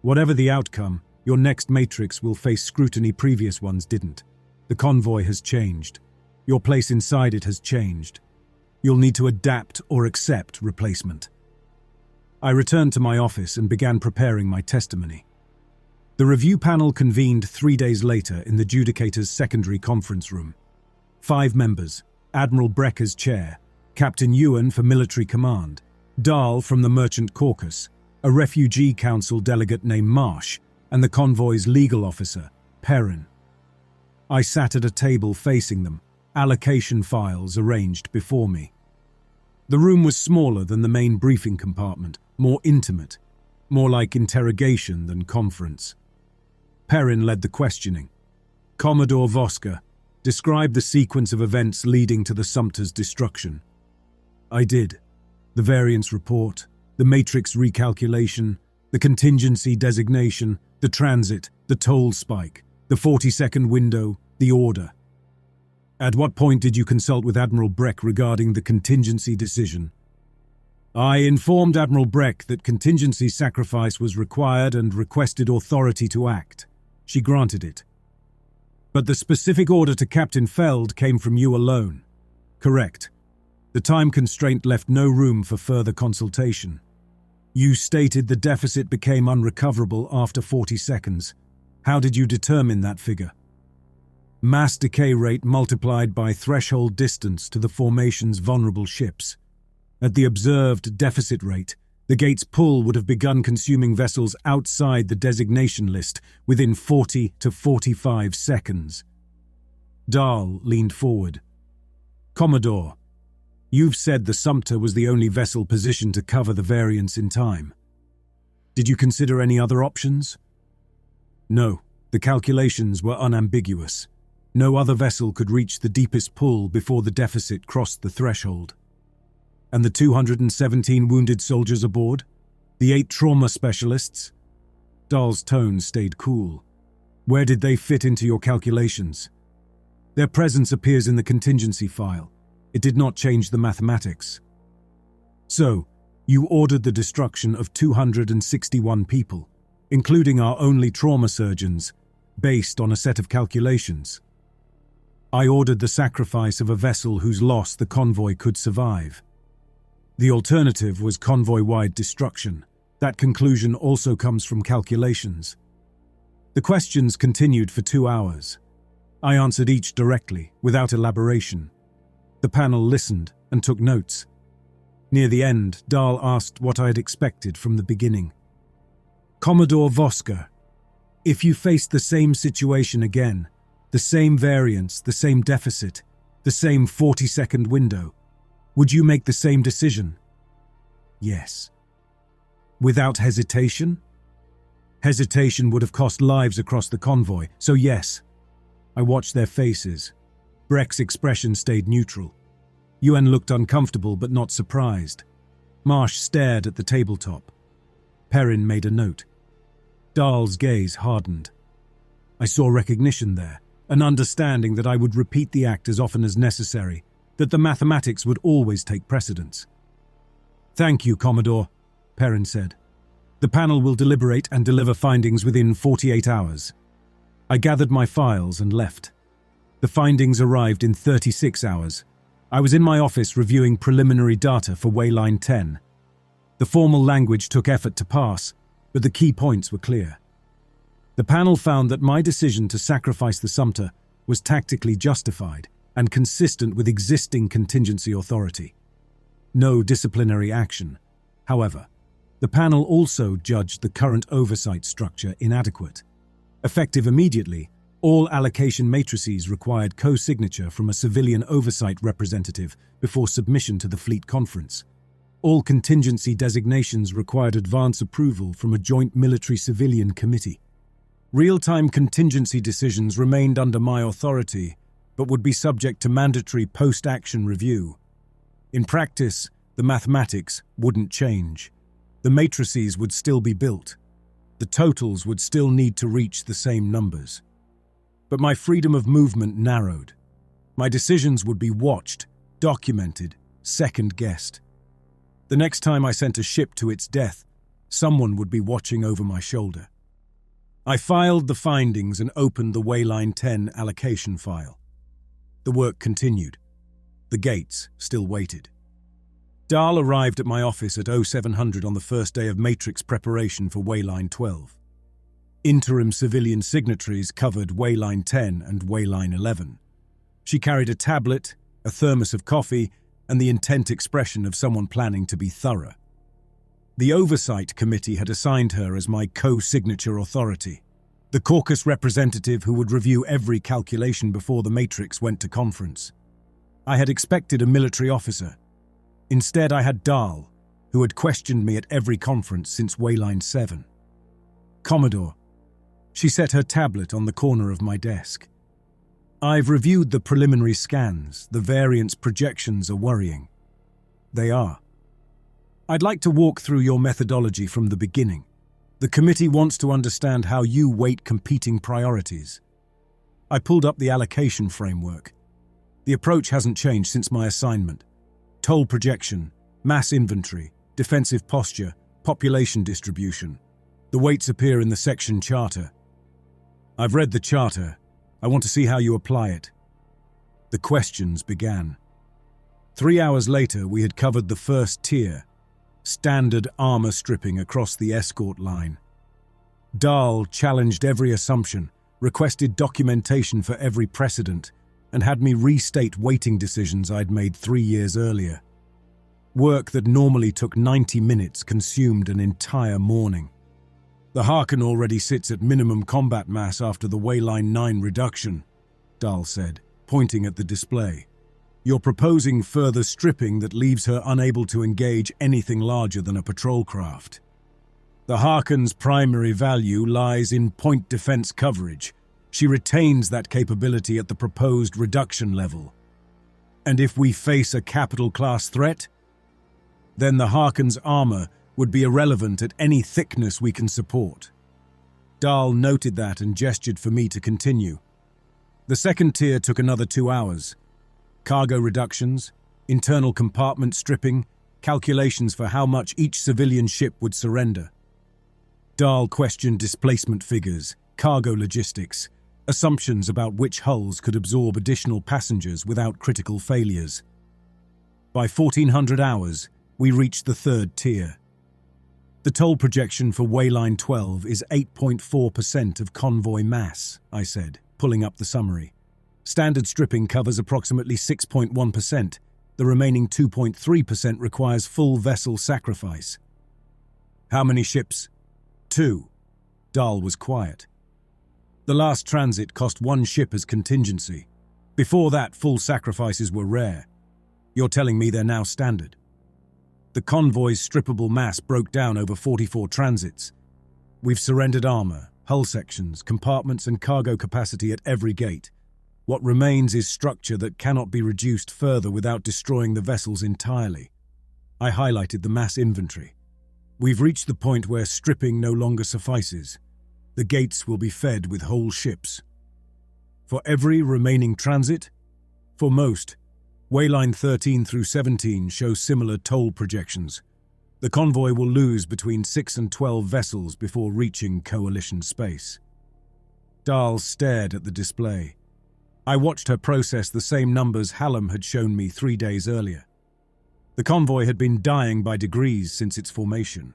Whatever the outcome, your next matrix will face scrutiny previous ones didn't. The convoy has changed. Your place inside it has changed. You'll need to adapt or accept replacement. I returned to my office and began preparing my testimony. The review panel convened 3 days later in the Judicator's secondary conference room. 5 members, Admiral Breck as chair, Captain Ewan for military command, Dahl from the Merchant Caucus, a refugee council delegate named Marsh, and the convoy's legal officer, Perrin. I sat at a table facing them, allocation files arranged before me. The room was smaller than the main briefing compartment, more intimate, more like interrogation than conference. Perrin led the questioning. Commodore Voska, describe the sequence of events leading to the Sumpter's destruction. I did. The variance report, the matrix recalculation, the contingency designation, the transit, the toll spike, the 40-second window, the order. At what point did you consult with Admiral Breck regarding the contingency decision? I informed Admiral Breck that contingency sacrifice was required and requested authority to act. She granted it. But the specific order to Captain Feld came from you alone. Correct. The time constraint left no room for further consultation. You stated the deficit became unrecoverable after 40 seconds. How did you determine that figure? Mass decay rate multiplied by threshold distance to the formation's vulnerable ships. At the observed deficit rate, the gate's pull would have begun consuming vessels outside the designation list within 40 to 45 seconds. Dahl leaned forward. Commodore, you've said the Sumpter was the only vessel positioned to cover the variance in time. Did you consider any other options? No, the calculations were unambiguous. No other vessel could reach the deepest pull before the deficit crossed the threshold. And the 217 wounded soldiers aboard? The 8 trauma specialists? Dahl's tone stayed cool. Where did they fit into your calculations? Their presence appears in the contingency file. It did not change the mathematics. So, you ordered the destruction of 261 people, including our only trauma surgeons, based on a set of calculations. I ordered the sacrifice of a vessel whose loss the convoy could survive. The alternative was convoy-wide destruction. That conclusion also comes from calculations. The questions continued for 2 hours. I answered each directly, without elaboration. The panel listened and took notes. Near the end, Dahl asked what I had expected from the beginning. Commodore Voska, if you faced the same situation again, the The same variance, the same deficit, the same 40-second window. Would you make the same decision? Yes. Without hesitation? Hesitation would have cost lives across the convoy, so yes. I watched their faces. Breck's expression stayed neutral. Yuan looked uncomfortable but not surprised. Marsh stared at the tabletop. Perrin made a note. Dahl's gaze hardened. I saw recognition there, an understanding that I would repeat the act as often as necessary, that the mathematics would always take precedence. "Thank you, Commodore," Perrin said. "The panel will deliberate and deliver findings within 48 hours. I gathered my files and left. The findings arrived in 36 hours. I was in my office reviewing preliminary data for Wayline 10. The formal language took effort to pass, but the key points were clear. The panel found that my decision to sacrifice the Sumter was tactically justified and consistent with existing contingency authority. No disciplinary action. However, the panel also judged the current oversight structure inadequate. Effective immediately, all allocation matrices required co-signature from a civilian oversight representative before submission to the Fleet Conference. All contingency designations required advance approval from a joint military-civilian committee. Real-time contingency decisions remained under my authority, but would be subject to mandatory post-action review. In practice, the mathematics wouldn't change. The matrices would still be built. The totals would still need to reach the same numbers. But my freedom of movement narrowed. My decisions would be watched, documented, second-guessed. The next time I sent a ship to its death, someone would be watching over my shoulder. I filed the findings and opened the Wayline 10 allocation file. The work continued. The gates still waited. Dahl arrived at my office at 0700 on the first day of matrix preparation for Wayline 12. Interim civilian signatories covered Wayline 10 and Wayline 11. She carried a tablet, a thermos of coffee, and the intent expression of someone planning to be thorough. The Oversight Committee had assigned her as my co-signature authority, the caucus representative who would review every calculation before the matrix went to conference. I had expected a military officer. Instead, I had Dahl, who had questioned me at every conference since Wayline 7. "Commodore," she set her tablet on the corner of my desk. "I've reviewed the preliminary scans. The variance projections are worrying." "They are. I'd like to walk through your methodology from the beginning. The committee wants to understand how you weight competing priorities." I pulled up the allocation framework. The approach hasn't changed since my assignment. Toll projection, mass inventory, defensive posture, population distribution. The weights appear in the section charter. "I've read the charter. I want to see how you apply it." The questions began. 3 hours later, we had covered the first tier, standard armor stripping across the escort line. Dahl challenged every assumption, requested documentation for every precedent, and had me restate weighting decisions I'd made 3 years earlier. Work that normally took 90 minutes consumed an entire morning. "The Harken already sits at minimum combat mass after the Wayline 9 reduction," Dahl said, pointing at the display. "You're proposing further stripping that leaves her unable to engage anything larger than a patrol craft. The Harken's primary value lies in point defense coverage. She retains that capability at the proposed reduction level. And if we face a capital-class threat, then the Harken's armor would be irrelevant at any thickness we can support." Dahl noted that and gestured for me to continue. The second tier took another 2 hours. Cargo reductions, internal compartment stripping, calculations for how much each civilian ship would surrender. Dahl questioned displacement figures, cargo logistics, assumptions about which hulls could absorb additional passengers without critical failures. By 1400 hours, we reached the third tier. "The toll projection for Wayline 12 is 8.4% of convoy mass," I said, pulling up the summary. "Standard stripping covers approximately 6.1%. The remaining 2.3% requires full vessel sacrifice." "How many ships?" "2. Dahl was quiet. The last transit cost one ship as contingency. Before that, full sacrifices were rare. You're telling me they're now standard? The convoy's strippable mass broke down over 44 transits. We've surrendered armor, hull sections, compartments and cargo capacity at every gate. What remains is structure that cannot be reduced further without destroying the vessels entirely. I highlighted the mass inventory. We've reached the point where stripping no longer suffices. The gates will be fed with whole ships. For every remaining transit? For most. Wayline 13 through 17 show similar toll projections. The convoy will lose between 6 and 12 vessels before reaching Coalition space. Dahl stared at the display. I watched her process the same numbers Hallam had shown me 3 days earlier. The convoy had been dying by degrees since its formation.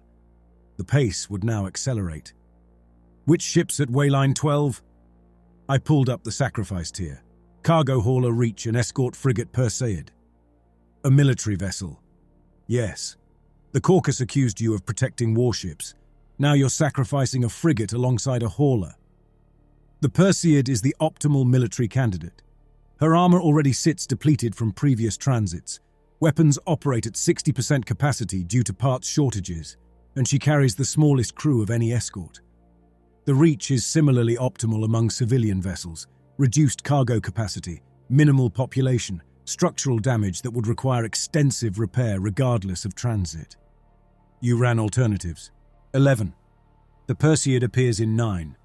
The pace would now accelerate. Which ships at Wayline 12? I pulled up the sacrifice tier. Cargo hauler Reach and escort frigate Perseid. A military vessel. Yes. The caucus accused you of protecting warships. Now you're sacrificing a frigate alongside a hauler. The Perseid is the optimal military candidate. Her armor already sits depleted from previous transits. Weapons operate at 60% capacity due to parts shortages, and she carries the smallest crew of any escort. The Reach is similarly optimal among civilian vessels. Reduced cargo capacity, minimal population, structural damage that would require extensive repair regardless of transit. You ran alternatives. 11. The Perseid appears in 9.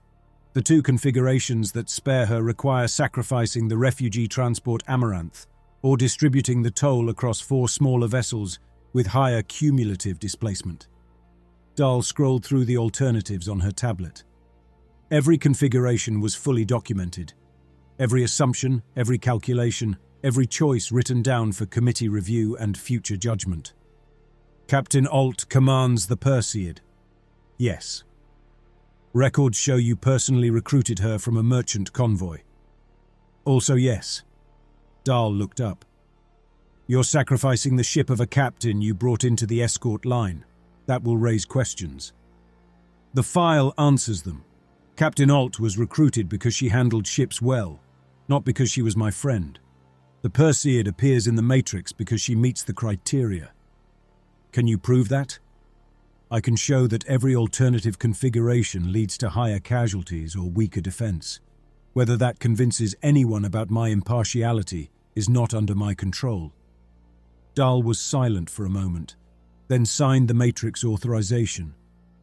The 2 configurations that spare her require sacrificing the refugee transport Amaranth or distributing the toll across 4 smaller vessels with higher cumulative displacement. Dahl scrolled through the alternatives on her tablet. Every configuration was fully documented. Every assumption, every calculation, every choice written down for committee review and future judgment. Captain Alt commands the Perseid. Yes. Records show you personally recruited her from a merchant convoy. Also yes. Dahl looked up. You're sacrificing the ship of a captain you brought into the escort line. That will raise questions. The file answers them. Captain Alt was recruited because she handled ships well, not because she was my friend. The Perseid appears in the Matrix because she meets the criteria. Can you prove that? I can show that every alternative configuration leads to higher casualties or weaker defense. Whether that convinces anyone about my impartiality is not under my control. Dahl was silent for a moment, then signed the Matrix authorization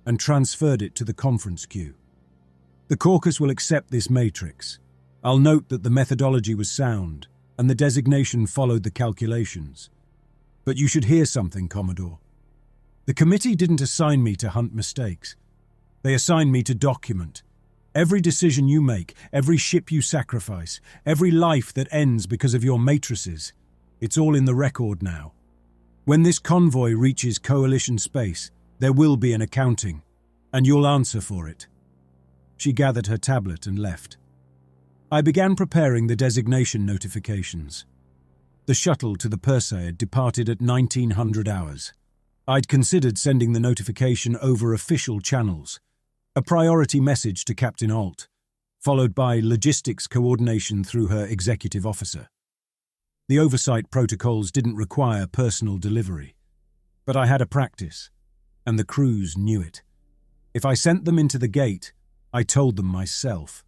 and transferred it to the conference queue. The caucus will accept this Matrix. I'll note that the methodology was sound and the designation followed the calculations. But you should hear something, Commodore. The committee didn't assign me to hunt mistakes. They assigned me to document. Every decision you make, every ship you sacrifice, every life that ends because of your matrices, it's all in the record now. When this convoy reaches Coalition space, there will be an accounting, and you'll answer for it. She gathered her tablet and left. I began preparing the designation notifications. The shuttle to the Perseid departed at 1900 hours. I'd considered sending the notification over official channels, a priority message to Captain Alt, followed by logistics coordination through her executive officer. The oversight protocols didn't require personal delivery, but I had a practice, and the crews knew it. If I sent them into the gate, I told them myself.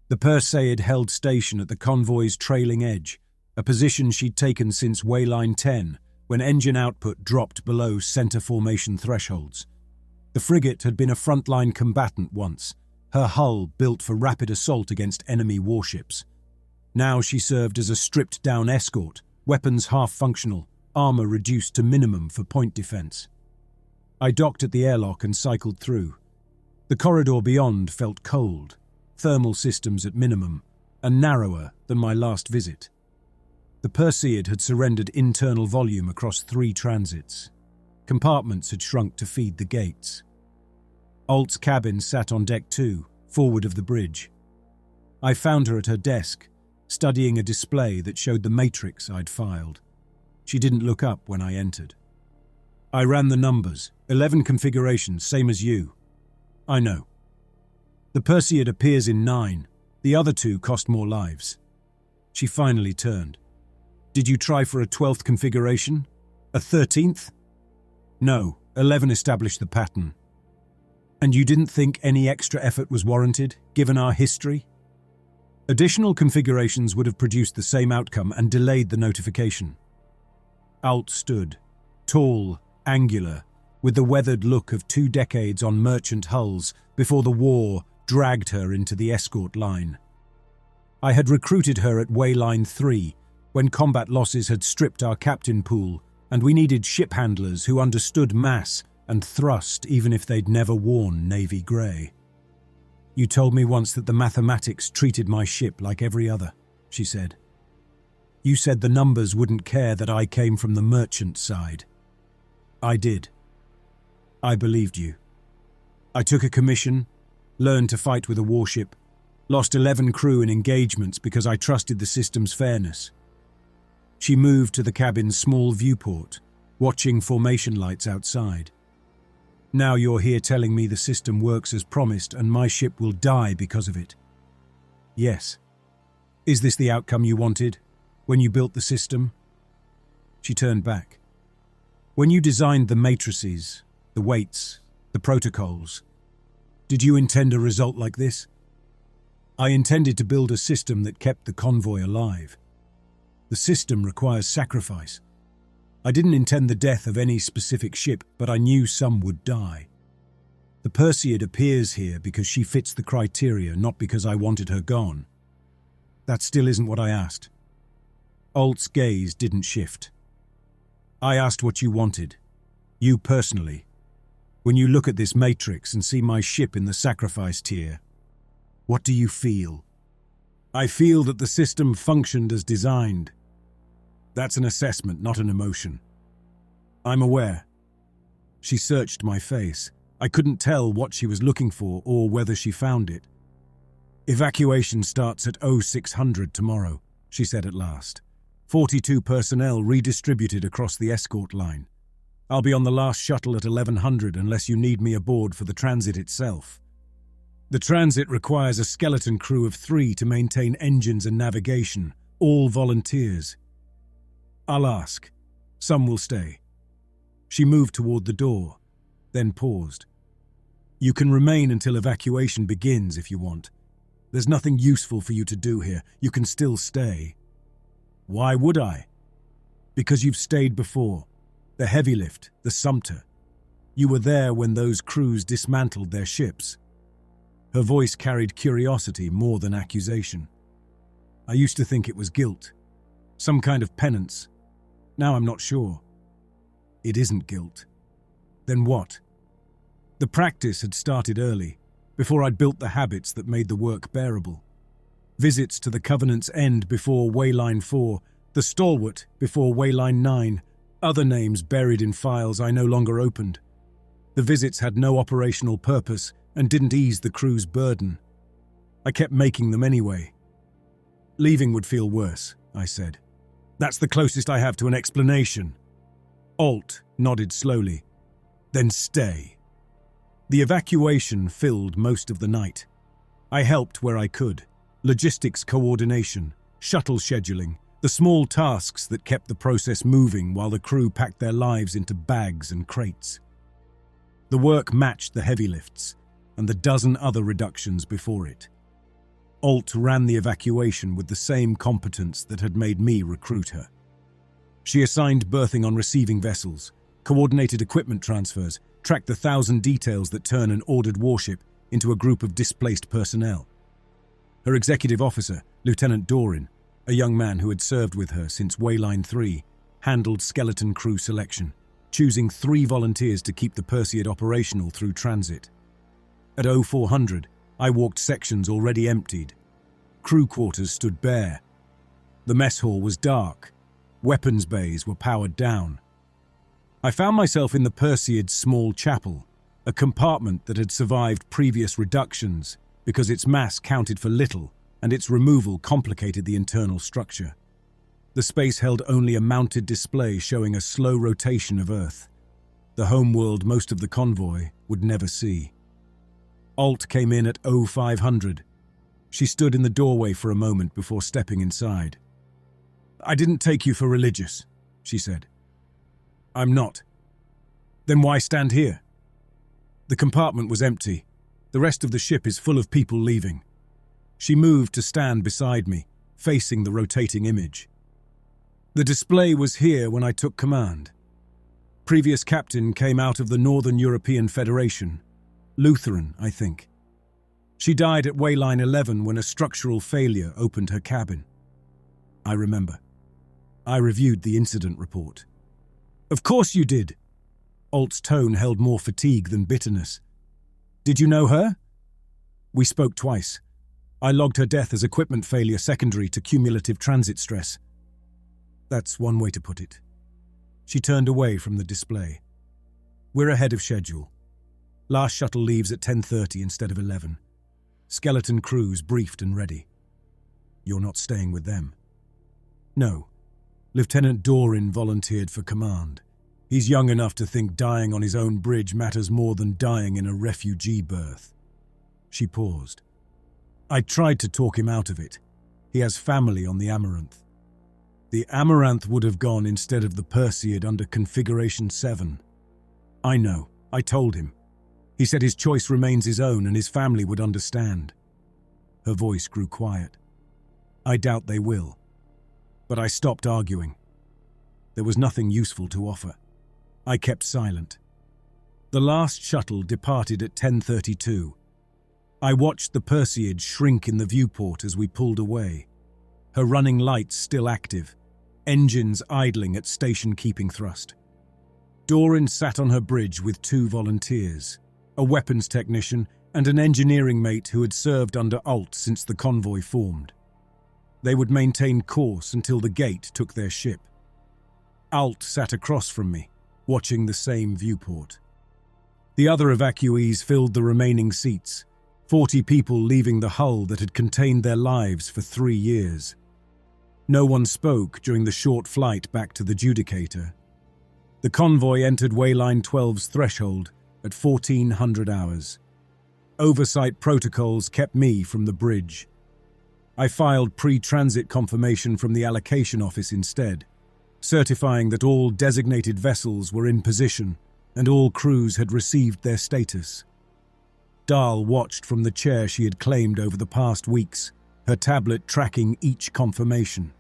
The Perseid held station at the convoy's trailing edge, a position she'd taken since Wayline 10, when engine output dropped below center formation thresholds. The frigate had been a frontline combatant once, her hull built for rapid assault against enemy warships. Now she served as a stripped-down escort, weapons half-functional, armor reduced to minimum for point defense. I docked at the airlock and cycled through. The corridor beyond felt cold, thermal systems at minimum, and narrower than my last visit. The Perseid had surrendered internal volume across 3 transits. Compartments had shrunk to feed the gates. Alt's cabin sat on deck 2, forward of the bridge. I found her at her desk, studying a display that showed the matrix I'd filed. She didn't look up when I entered. I ran the numbers, 11 configurations, same as you. I know. The Perseid appears in 9. The other 2 cost more lives. She finally turned. Did you try for a 12th configuration? A 13th? No, 11 established the pattern. And you didn't think any extra effort was warranted, given our history? Additional configurations would have produced the same outcome and delayed the notification. Alt stood, tall, angular, with the weathered look of 2 decades on merchant hulls before the war dragged her into the escort line. I had recruited her at Wayline 3 when combat losses had stripped our captain pool and we needed ship handlers who understood mass and thrust even if they'd never worn navy grey. You told me once that the mathematics treated my ship like every other, she said. You said the numbers wouldn't care that I came from the merchant side. I did. I believed you. I took a commission, learned to fight with a warship, lost 11 crew in engagements because I trusted the system's fairness. She moved to the cabin's small viewport, watching formation lights outside. Now you're here telling me the system works as promised and my ship will die because of it. Yes. Is this the outcome you wanted when you built the system? She turned back. When you designed the matrices, the weights, the protocols, did you intend a result like this? I intended to build a system that kept the convoy alive. The system requires sacrifice. I didn't intend the death of any specific ship, but I knew some would die. The Perseid appears here because she fits the criteria, not because I wanted her gone. That still isn't what I asked. Alt's gaze didn't shift. I asked what you wanted. You personally. When you look at this matrix and see my ship in the sacrifice tier, what do you feel? I feel that the system functioned as designed. That's an assessment, not an emotion. I'm aware. She searched my face. I couldn't tell what she was looking for or whether she found it. Evacuation starts at 0600 tomorrow, she said at last. 42 personnel redistributed across the escort line. I'll be on the last shuttle at 1100 unless you need me aboard for the transit itself. The transit requires a skeleton crew of 3 to maintain engines and navigation, all volunteers. I'll ask. Some will stay. She moved toward the door, then paused. You can remain until evacuation begins if you want. There's nothing useful for you to do here. You can still stay. Why would I? Because you've stayed before. The heavy lift, the Sumter. You were there when those crews dismantled their ships. Her voice carried curiosity more than accusation. I used to think it was guilt, some kind of penance. Now I'm not sure. It isn't guilt. Then what? The practice had started early, before I'd built the habits that made the work bearable. Visits to the Covenant's End before Wayline 4, the Stalwart before Wayline 9, other names buried in files I no longer opened. The visits had no operational purpose and didn't ease the crew's burden. I kept making them anyway. Leaving would feel worse, I said. That's the closest I have to an explanation. Alt nodded slowly. Then stay. The evacuation filled most of the night. I helped where I could. Logistics coordination, shuttle scheduling, the small tasks that kept the process moving while the crew packed their lives into bags and crates. The work matched the heavy lifts and the dozen other reductions before it. Alt ran the evacuation with the same competence that had made me recruit her. She assigned berthing on receiving vessels, coordinated equipment transfers, tracked the 1,000 details that turn an ordered warship into a group of displaced personnel. Her executive officer, Lieutenant Doran, a young man who had served with her since Wayline 3, handled skeleton crew selection, choosing 3 volunteers to keep the Perseid operational through transit. At 0400, I walked sections already emptied. Crew quarters stood bare. The mess hall was dark. Weapons bays were powered down. I found myself in the Perseid's small chapel, a compartment that had survived previous reductions because its mass counted for little and its removal complicated the internal structure. The space held only a mounted display showing a slow rotation of Earth, the homeworld most of the convoy would never see. Alt came in at 0500. She stood in the doorway for a moment before stepping inside. "I didn't take you for religious," she said. "I'm not." "Then why stand here?" "The compartment was empty. The rest of the ship is full of people leaving." She moved to stand beside me, facing the rotating image. "The display was here when I took command. Previous captain came out of the Northern European Federation. Lutheran, I think. She died at Wayline 11 when a structural failure opened her cabin." I remember. I reviewed the incident report. "Of course you did." Alt's tone held more fatigue than bitterness. "Did you know her?" "We spoke twice. I logged her death as equipment failure secondary to cumulative transit stress." "That's one way to put it." She turned away from the display. "We're ahead of schedule. Last shuttle leaves at 10:30 instead of 11. Skeleton crews briefed and ready." "You're not staying with them?" "No. Lieutenant Doran volunteered for command. He's young enough to think dying on his own bridge matters more than dying in a refugee berth." She paused. "I tried to talk him out of it. He has family on the Amaranth." "The Amaranth would have gone instead of the Perseid under Configuration 7. "I know. I told him. He said his choice remains his own and his family would understand." Her voice grew quiet. "I doubt they will." But I stopped arguing. There was nothing useful to offer. I kept silent. The last shuttle departed at 10:32. I watched the Perseid shrink in the viewport as we pulled away, her running lights still active, engines idling at station keeping thrust. Doran sat on her bridge with 2 volunteers, a weapons technician and an engineering mate who had served under Alt since the convoy formed. They would maintain course until the gate took their ship. Alt sat across from me, watching the same viewport. The other evacuees filled the remaining seats, 40 people leaving the hull that had contained their lives for 3 years. No one spoke during the short flight back to the Judicator. The convoy entered Wayline 12's threshold at 1400 hours. Oversight protocols kept me from the bridge. I filed pre-transit confirmation from the allocation office instead, certifying that all designated vessels were in position and all crews had received their status. Dahl watched from the chair she had claimed over the past weeks, her tablet tracking each confirmation.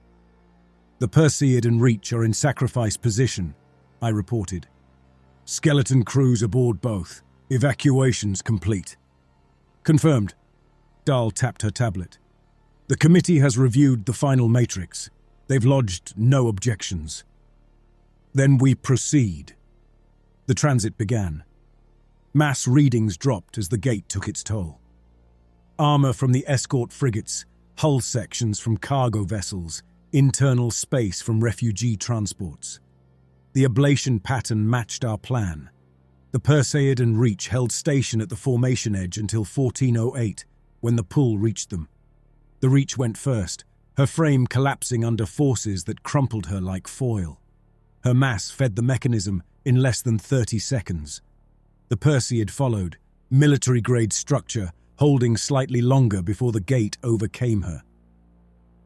"The Perseid and Reach are in sacrifice position," I reported. "Skeleton crews aboard both. Evacuations complete." "Confirmed." Dahl tapped her tablet. "The committee has reviewed the final matrix. They've lodged no objections." "Then we proceed." The transit began. Mass readings dropped as the gate took its toll. Armor from the escort frigates, hull sections from cargo vessels, internal space from refugee transports. The ablation pattern matched our plan. The Perseid and Reach held station at the formation edge until 1408, when the pull reached them. The Reach went first, her frame collapsing under forces that crumpled her like foil. Her mass fed the mechanism in less than 30 seconds. The Perseid followed, military-grade structure, holding slightly longer before the gate overcame her.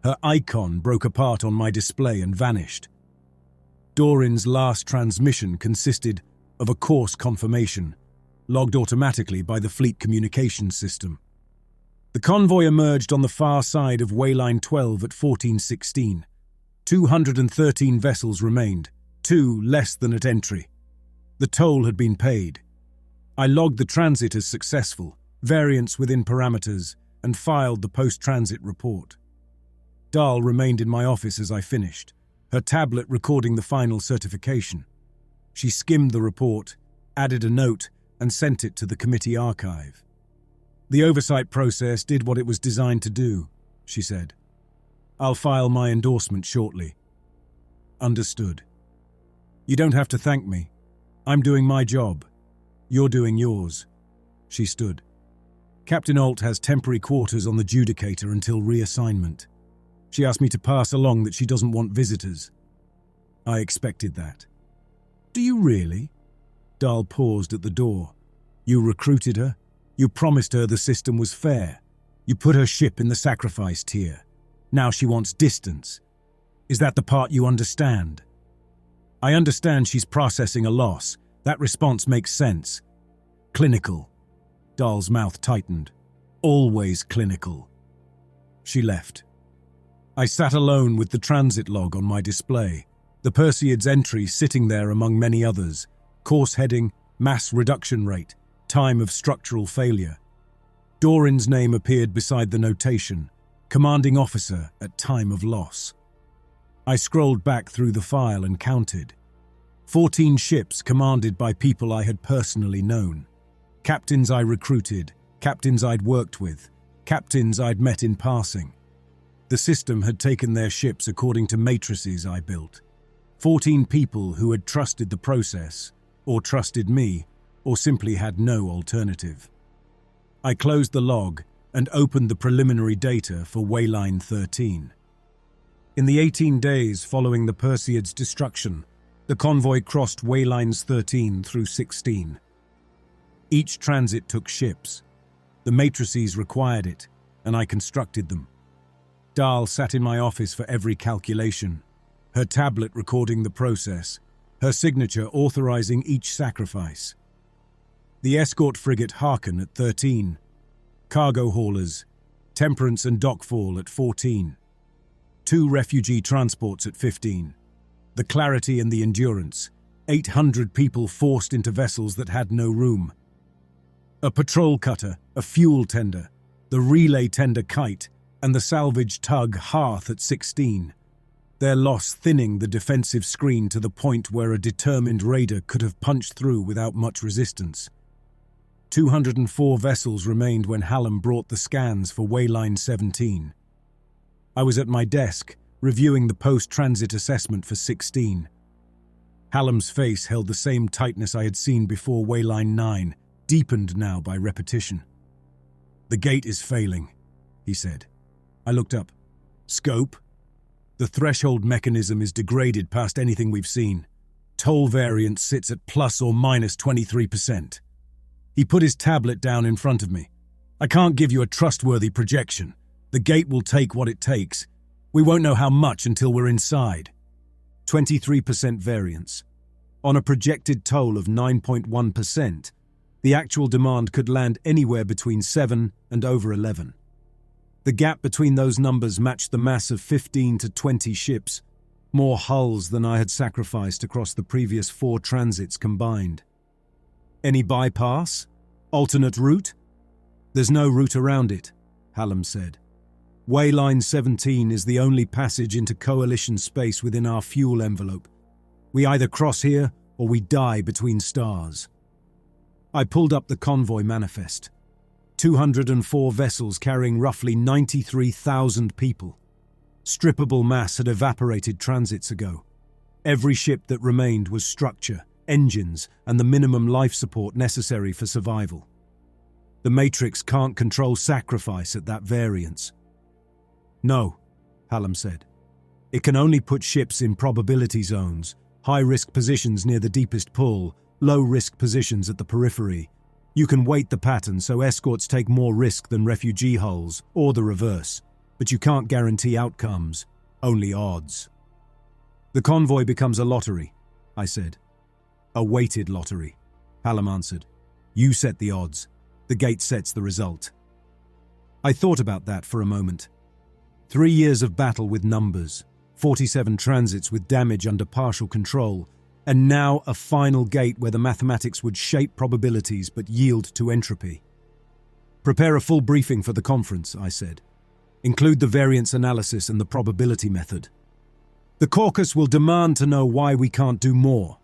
Her icon broke apart on my display and vanished. Doran's last transmission consisted of a course confirmation, logged automatically by the fleet communications system. The convoy emerged on the far side of Wayline 12 at 1416. 213 vessels remained, 2 less than at entry. The toll had been paid. I logged the transit as successful, variance within parameters, and filed the post-transit report. Dahl remained in my office as I finished, her tablet recording the final certification. She skimmed the report, added a note, and sent it to the committee archive. "The oversight process did what it was designed to do," she said. "I'll file my endorsement shortly." "Understood. You don't have to thank me. I'm doing my job. You're doing yours." She stood. "Captain Alt has temporary quarters on the Judicator until reassignment. She asked me to pass along that she doesn't want visitors." I expected that. "Do you really?" Dahl paused at the door. "You recruited her?" You promised her the system was fair. You put her ship in the sacrifice tier. Now she wants distance. Is that the part you understand? I understand she's processing a loss. That response makes sense. Clinical. Dahl's mouth tightened. Always clinical. She left. I sat alone with the transit log on my display, the Perseids entry sitting there among many others. Course heading, mass reduction rate, time of structural failure. Doran's name appeared beside the notation, commanding officer at time of loss. I scrolled back through the file and counted. 14 ships commanded by people I had personally known. Captains I recruited, captains I'd worked with, captains I'd met in passing. The system had taken their ships according to matrices I built. 14 people who had trusted the process, or trusted me, or simply had no alternative. I closed the log and opened the preliminary data for Wayline 13. In the 18 days following the Perseids' destruction, the convoy crossed Waylines 13 through 16. Each transit took ships. The matrices required it, and I constructed them. Dahl sat in my office for every calculation, her tablet recording the process, her signature authorizing each sacrifice. The escort frigate Harkin at 13, cargo haulers, Temperance and Dockfall at 14, 2 refugee transports at 15, the Clarity and the Endurance, 800 people forced into vessels that had no room, a patrol cutter, a fuel tender, the relay tender Kite, and the salvage tug Hearth at 16, their loss thinning the defensive screen to the point where a determined raider could have punched through without much resistance. 204 vessels remained when Hallam brought the scans for Wayline 17. I was at my desk, reviewing the post-transit assessment for 16. Hallam's face held the same tightness I had seen before Wayline 9, deepened now by repetition. "The gate is failing," he said. I looked up. "Scope? The threshold mechanism is degraded past anything we've seen. Toll variance sits at plus or minus 23%. He put his tablet down in front of me. "I can't give you a trustworthy projection. The gate will take what it takes. We won't know how much until we're inside." 23% variance. On a projected toll of 9.1%, the actual demand could land anywhere between 7 and over 11. The gap between those numbers matched the mass of 15 to 20 ships, more hulls than I had sacrificed across the previous 4 transits combined. "Any bypass? Alternate route?" "There's no route around it," Hallam said. "Wayline 17 is the only passage into Coalition space within our fuel envelope. We either cross here or we die between stars." I pulled up the convoy manifest. 204 vessels carrying roughly 93,000 people. Strippable mass had evaporated transits ago. Every ship that remained was structure, engines, and the minimum life support necessary for survival. The Matrix can't control sacrifice at that variance. "No," Hallam said. "It can only put ships in probability zones, high-risk positions near the deepest pull, low-risk positions at the periphery. You can weight the pattern so escorts take more risk than refugee hulls, or the reverse, but you can't guarantee outcomes, only odds." "The convoy becomes a lottery," I said. "A weighted lottery," Hallam answered. "You set the odds. The gate sets the result." I thought about that for a moment. 3 years of battle with numbers, 47 transits with damage under partial control, and now a final gate where the mathematics would shape probabilities but yield to entropy. "Prepare a full briefing for the conference," I said. "Include the variance analysis and the probability method. The caucus will demand to know why we can't do more.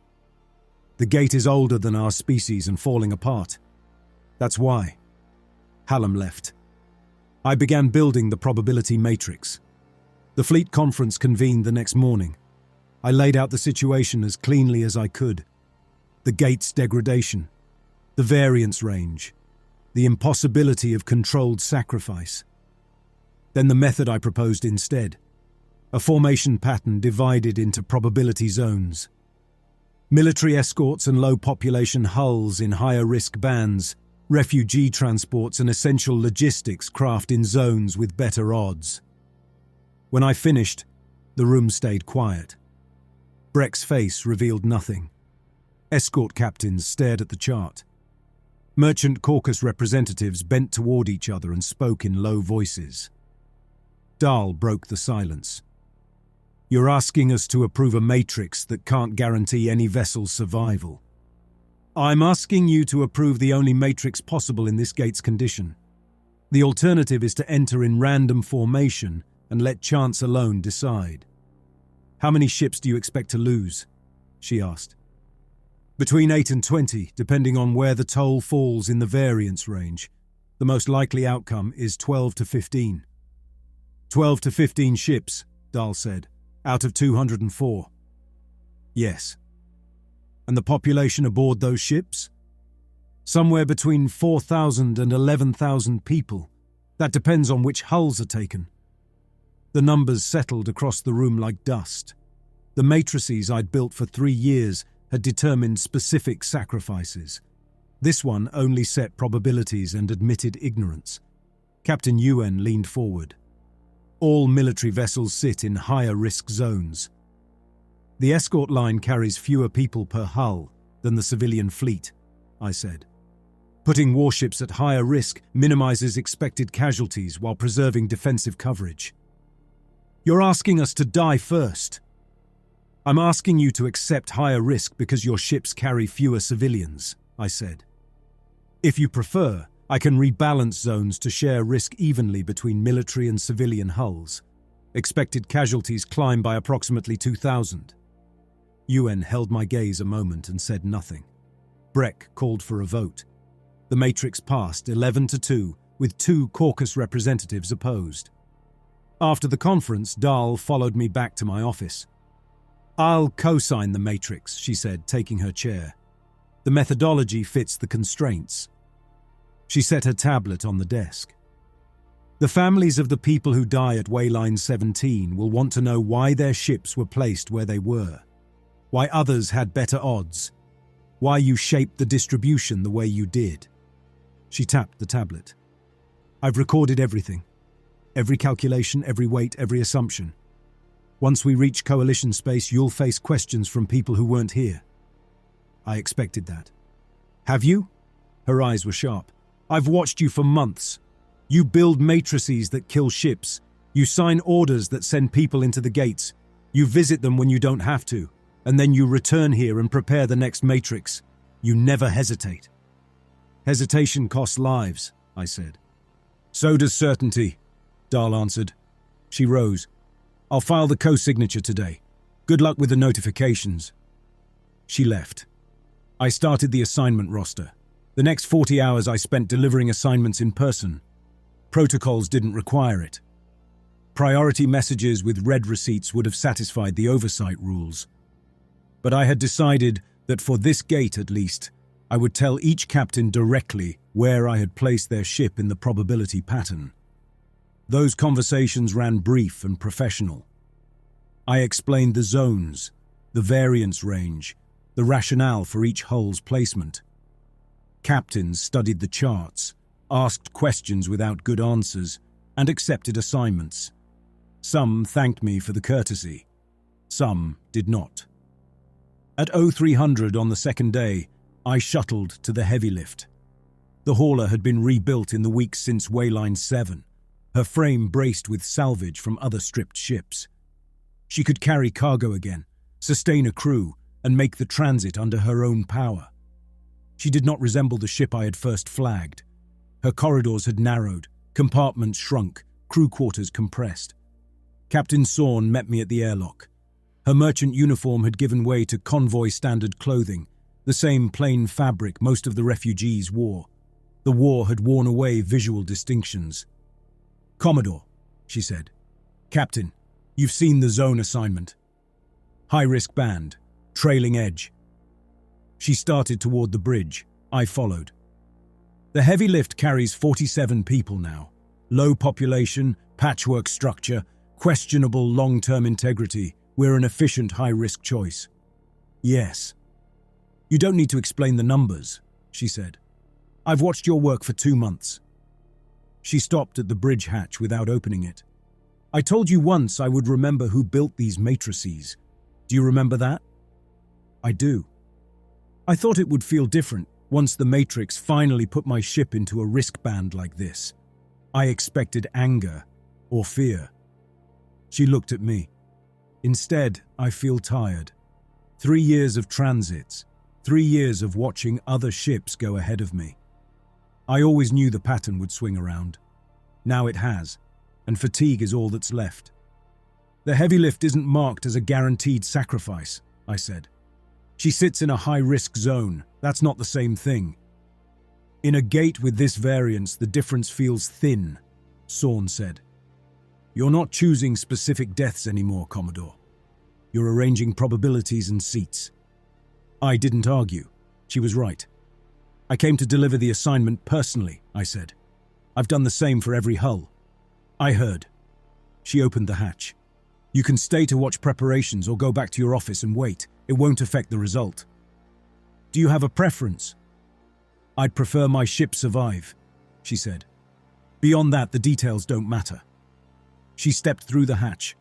The gate is older than our species and falling apart. That's why." Hallam left. I began building the probability matrix. The fleet conference convened the next morning. I laid out the situation as cleanly as I could. The gate's degradation, the variance range, the impossibility of controlled sacrifice. Then the method I proposed instead. A formation pattern divided into probability zones. Military escorts and low population hulls in higher risk bands, Refugee transports and essential logistics craft in zones with better odds. When I finished, the room stayed quiet. Breck's face revealed nothing. Escort captains stared at the chart. Merchant caucus representatives bent toward each other and spoke in low voices. Dahl broke the silence. You're asking us to approve a matrix that can't guarantee any vessel's survival. I'm asking you to approve the only matrix possible in this gate's condition. The alternative is to enter in random formation and let chance alone decide. How many ships do you expect to lose? She asked. Between 8 and 20, depending on where the toll falls in the variance range. The most likely outcome is 12 to 15. 12 to 15 ships, Dahl said, out of 204. Yes. And the population aboard those ships? Somewhere between 4,000 and 11,000 people. That depends on which hulls are taken. The numbers settled across the room like dust. The matrices I'd built for 3 years had determined specific sacrifices. This one only set probabilities and admitted ignorance. Captain Yuen leaned forward. All military vessels sit in higher risk zones. The escort line carries fewer people per hull than the civilian fleet, I said. Putting warships at higher risk minimizes expected casualties while preserving defensive coverage. You're asking us to die first. I'm asking you to accept higher risk because your ships carry fewer civilians, I said. If you prefer, I can rebalance zones to share risk evenly between military and civilian hulls. Expected casualties climb by approximately 2,000. Yuen held my gaze a moment and said nothing. Breck called for a vote. The matrix passed 11 to 2, with 2 caucus representatives opposed. After the conference, Dahl followed me back to my office. I'll co-sign the matrix, she said, taking her chair. The methodology fits the constraints. She set her tablet on the desk. The families of the people who die at Wayline 17 will want to know why their ships were placed where they were, why others had better odds, why you shaped the distribution the way you did. She tapped the tablet. I've recorded everything. Every calculation, every weight, every assumption. Once we reach coalition space, you'll face questions from people who weren't here. I expected that. Have you? Her eyes were sharp. I've watched you for months. You build matrices that kill ships. You sign orders that send people into the gates. You visit them when you don't have to. And then you return here and prepare the next matrix. You never hesitate. Hesitation costs lives, I said. So does certainty, Dahl answered. She rose. I'll file the co-signature today. Good luck with the notifications. She left. I started the assignment roster. The next 40 hours I spent delivering assignments in person. Protocols didn't require it. Priority messages with red receipts would have satisfied the oversight rules. But I had decided that for this gate at least, I would tell each captain directly where I had placed their ship in the probability pattern. Those conversations ran brief and professional. I explained the zones, the variance range, the rationale for each hull's placement. Captains studied the charts, asked questions without good answers, and accepted assignments. Some thanked me for the courtesy. Some did not. At 0300 on the second day, I shuttled to the heavy lift. The hauler had been rebuilt in the weeks since Wayline 7. Her frame braced with salvage from other stripped ships. She could carry cargo again, sustain a crew, and make the transit under her own power. She did not resemble the ship I had first flagged. Her corridors had narrowed, compartments shrunk, crew quarters compressed. Captain Sorn met me at the airlock. Her merchant uniform had given way to convoy standard clothing, the same plain fabric most of the refugees wore. The war had worn away visual distinctions. Commodore, she said. Captain, you've seen the zone assignment. High-risk band, trailing edge. She started toward the bridge. I followed. The heavy lift carries 47 people now. Low population, patchwork structure, questionable long-term integrity. We're an efficient high-risk choice. Yes. You don't need to explain the numbers, she said. I've watched your work for 2 months. She stopped at the bridge hatch without opening it. I told you once I would remember who built these matrices. Do you remember that? I do. I thought it would feel different once the Matrix finally put my ship into a risk band like this. I expected anger or fear. She looked at me. Instead, I feel tired. 3 years of transits, 3 years of watching other ships go ahead of me. I always knew the pattern would swing around. Now it has, and fatigue is all that's left. The heavy lift isn't marked as a guaranteed sacrifice, I said. She sits in a high-risk zone. That's not the same thing. In a gate with this variance, the difference feels thin, Sorn said. You're not choosing specific deaths anymore, Commodore. You're arranging probabilities and seats. I didn't argue. She was right. I came to deliver the assignment personally, I said. I've done the same for every hull. I heard. She opened the hatch. You can stay to watch preparations or go back to your office and wait. It won't affect the result. Do you have a preference? I'd prefer my ship survive, she said. Beyond that, the details don't matter. She stepped through the hatch.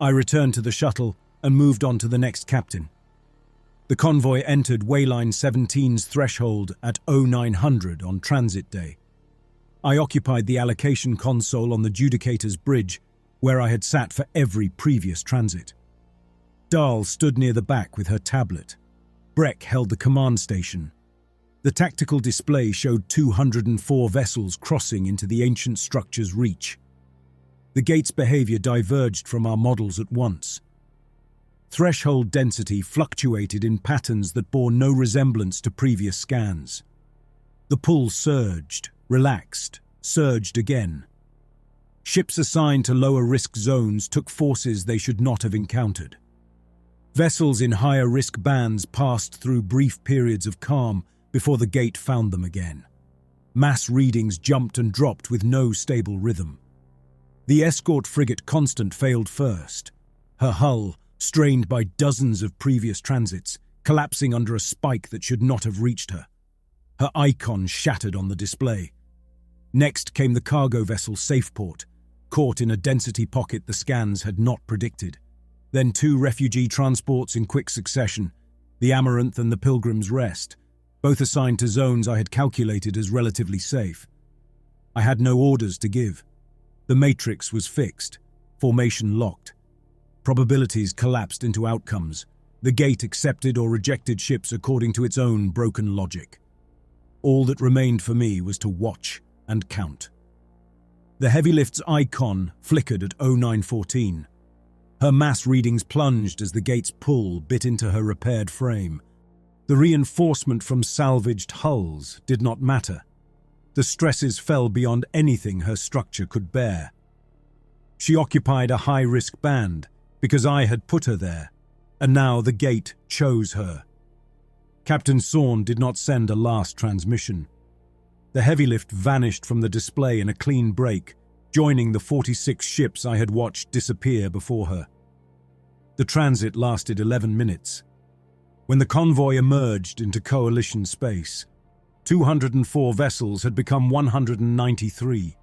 I returned to the shuttle and moved on to the next captain. The convoy entered Wayline 17's threshold at 0900 on transit day. I occupied the allocation console on the Judicator's bridge, where I had sat for every previous transit. Dahl stood near the back with her tablet. Breck held the command station. The tactical display showed 204 vessels crossing into the ancient structure's reach. The gate's behavior diverged from our models at once. Threshold density fluctuated in patterns that bore no resemblance to previous scans. The pull surged, relaxed, surged again. Ships assigned to lower-risk zones took forces they should not have encountered. Vessels in higher-risk bands passed through brief periods of calm before the gate found them again. Mass readings jumped and dropped with no stable rhythm. The escort frigate Constant failed first, her hull, strained by dozens of previous transits, collapsing under a spike that should not have reached her. Her icon shattered on the display. Next came the cargo vessel Safeport, caught in a density pocket the scans had not predicted. Then 2 refugee transports in quick succession, the Amaranth and the Pilgrim's Rest, both assigned to zones I had calculated as relatively safe. I had no orders to give. The matrix was fixed, formation locked. Probabilities collapsed into outcomes. The gate accepted or rejected ships according to its own broken logic. All that remained for me was to watch and count. The heavy lift's icon flickered at 0914. Her mass readings plunged as the gate's pull bit into her repaired frame. The reinforcement from salvaged hulls did not matter. The stresses fell beyond anything her structure could bear. She occupied a high-risk band because I had put her there, and now the gate chose her. Captain Sorn did not send a last transmission. The heavy lift vanished from the display in a clean break, joining the 46 ships I had watched disappear before her. The transit lasted 11 minutes. When the convoy emerged into Coalition space, 204 vessels had become 193.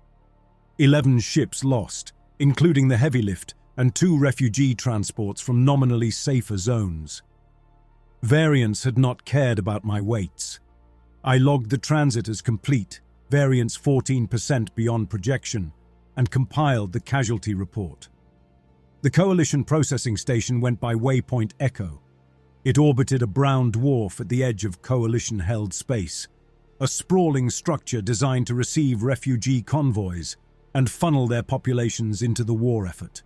11 ships lost, including the heavy lift and 2 refugee transports from nominally safer zones. Variance had not cared about my weights. I logged the transit as complete, variance 14% beyond projection, and compiled the casualty report. The Coalition processing station went by waypoint Echo. It orbited a brown dwarf at the edge of Coalition-held space, a sprawling structure designed to receive refugee convoys and funnel their populations into the war effort.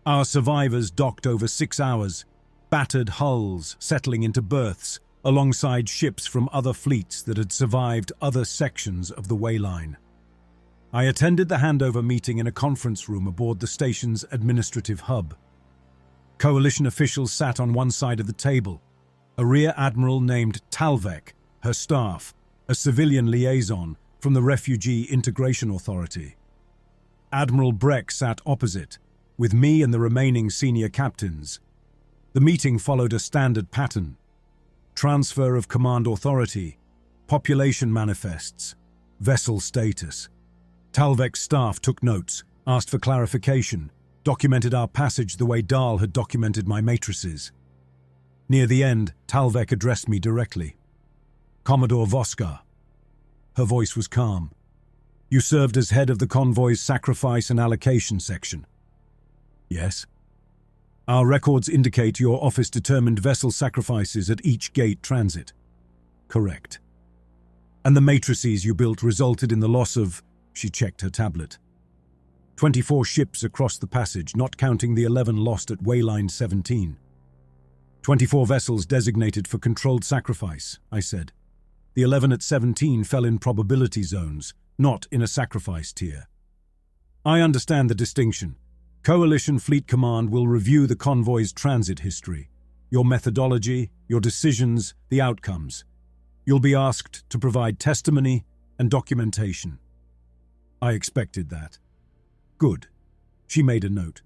Our survivors docked over 6 hours, battered hulls settling into berths alongside ships from other fleets that had survived other sections of the Wayline. I attended the handover meeting in a conference room aboard the station's administrative hub. Coalition officials sat on one side of the table, a Rear Admiral named Talvek, her staff, a civilian liaison from the Refugee Integration Authority. Admiral Breck sat opposite, with me and the remaining senior captains. The meeting followed a standard pattern: transfer of command authority, Population manifests. Vessel status. Talvek's staff took notes, asked for clarification, documented our passage the way Dahl had documented my matrices. Near the end, Talvek addressed me directly. Commodore Voskar. Her voice was calm. You served as head of the convoy's sacrifice and allocation section. Yes. Our records indicate your office determined vessel sacrifices at each gate transit. Correct. And the matrices you built resulted in the loss of, she checked her tablet, 24 ships across the passage, not counting the 11 lost at Wayline 17. 24 vessels designated for controlled sacrifice, I said. The 11 at 17 fell in probability zones, not in a sacrifice tier. I understand the distinction. Coalition Fleet Command will review the convoy's transit history, your methodology, your decisions, the outcomes. You'll be asked to provide testimony and documentation. I expected that. Good. She made a note.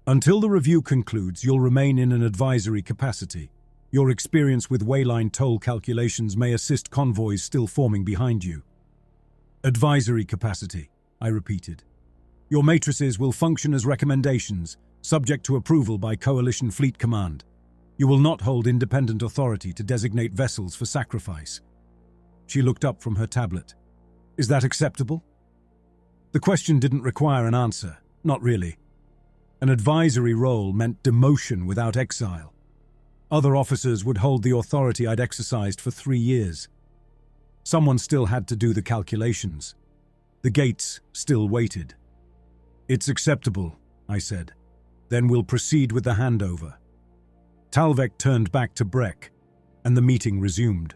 Until the review concludes, you'll remain in an advisory capacity. Your experience with Wayline toll calculations may assist convoys still forming behind you. Advisory capacity, I repeated. Your matrices will function as recommendations, subject to approval by Coalition Fleet Command. You will not hold independent authority to designate vessels for sacrifice. She looked up from her tablet. Is that acceptable? The question didn't require an answer, not really. An advisory role meant demotion without exile. Other officers would hold the authority I'd exercised for 3 years. Someone still had to do the calculations. The gates still waited. It's acceptable, I said. Then we'll proceed with the handover. Talvek turned back to Breck, and the meeting resumed.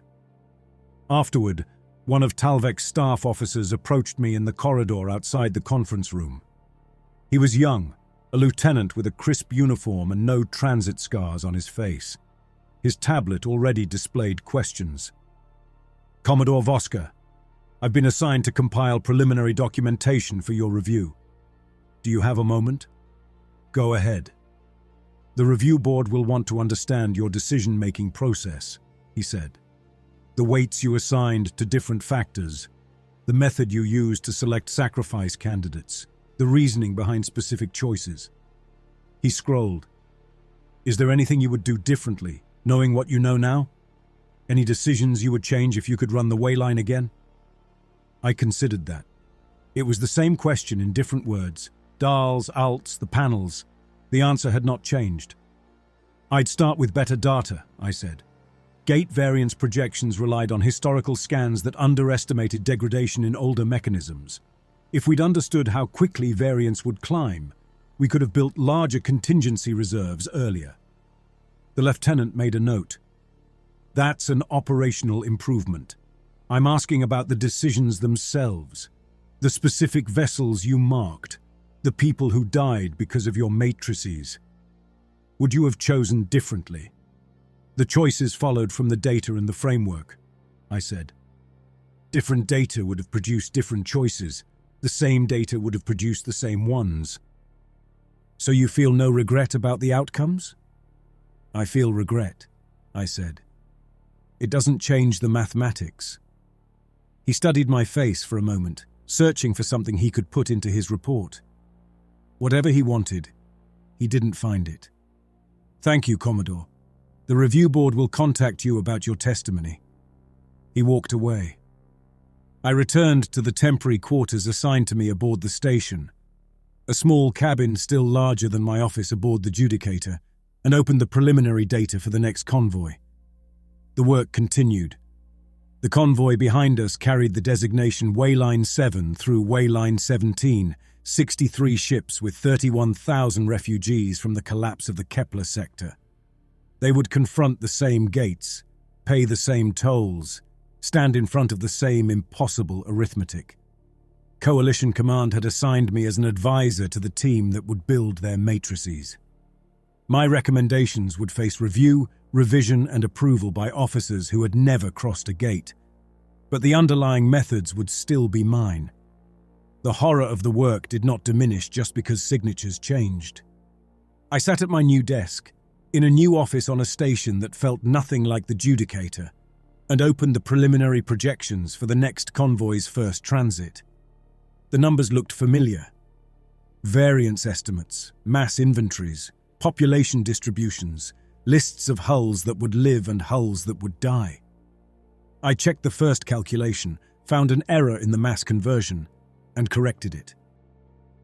Afterward, one of Talvek's staff officers approached me in the corridor outside the conference room. He was young, a lieutenant with a crisp uniform and no transit scars on his face. His tablet already displayed questions. Commodore Voskar, I've been assigned to compile preliminary documentation for your review. Do you have a moment? Go ahead. The review board will want to understand your decision-making process, he said. The weights you assigned to different factors, the method you used to select sacrifice candidates, the reasoning behind specific choices. He scrolled. Is there anything you would do differently, knowing what you know now? Any decisions you would change if you could run the Wayline again? I considered that. It was the same question in different words. Dials, alts, the panels. The answer had not changed. I'd start with better data, I said. Gate variance projections relied on historical scans that underestimated degradation in older mechanisms. If we'd understood how quickly variance would climb, we could have built larger contingency reserves earlier. The lieutenant made a note. That's an operational improvement. I'm asking about the decisions themselves, the specific vessels you marked, the people who died because of your matrices. Would you have chosen differently? The choices followed from the data and the framework, I said. Different data would have produced different choices. The same data would have produced the same ones. So you feel no regret about the outcomes? I feel regret, I said. It doesn't change the mathematics. He studied my face for a moment, searching for something he could put into his report. Whatever he wanted, he didn't find it. Thank you, Commodore. The review board will contact you about your testimony. He walked away. I returned to the temporary quarters assigned to me aboard the station, a small cabin still larger than my office aboard the Judicator, and opened the preliminary data for the next convoy. The work continued. The convoy behind us carried the designation Wayline 7 through Wayline 17, 63 ships with 31,000 refugees from the collapse of the Kepler sector. They would confront the same gates, pay the same tolls, stand in front of the same impossible arithmetic. Coalition Command had assigned me as an advisor to the team that would build their matrices. My recommendations would face review, revision, and approval by officers who had never crossed a gate, but the underlying methods would still be mine. The horror of the work did not diminish just because signatures changed. I sat at my new desk, in a new office on a station that felt nothing like the Judicator, and opened the preliminary projections for the next convoy's first transit. The numbers looked familiar. Variance estimates, mass inventories, population distributions, lists of hulls that would live and hulls that would die. I checked the first calculation, found an error in the mass conversion, and corrected it.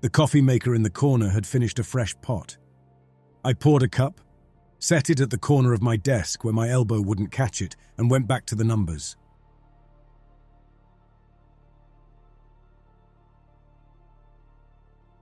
The coffee maker in the corner had finished a fresh pot. I poured a cup, set it at the corner of my desk where my elbow wouldn't catch it, and went back to the numbers.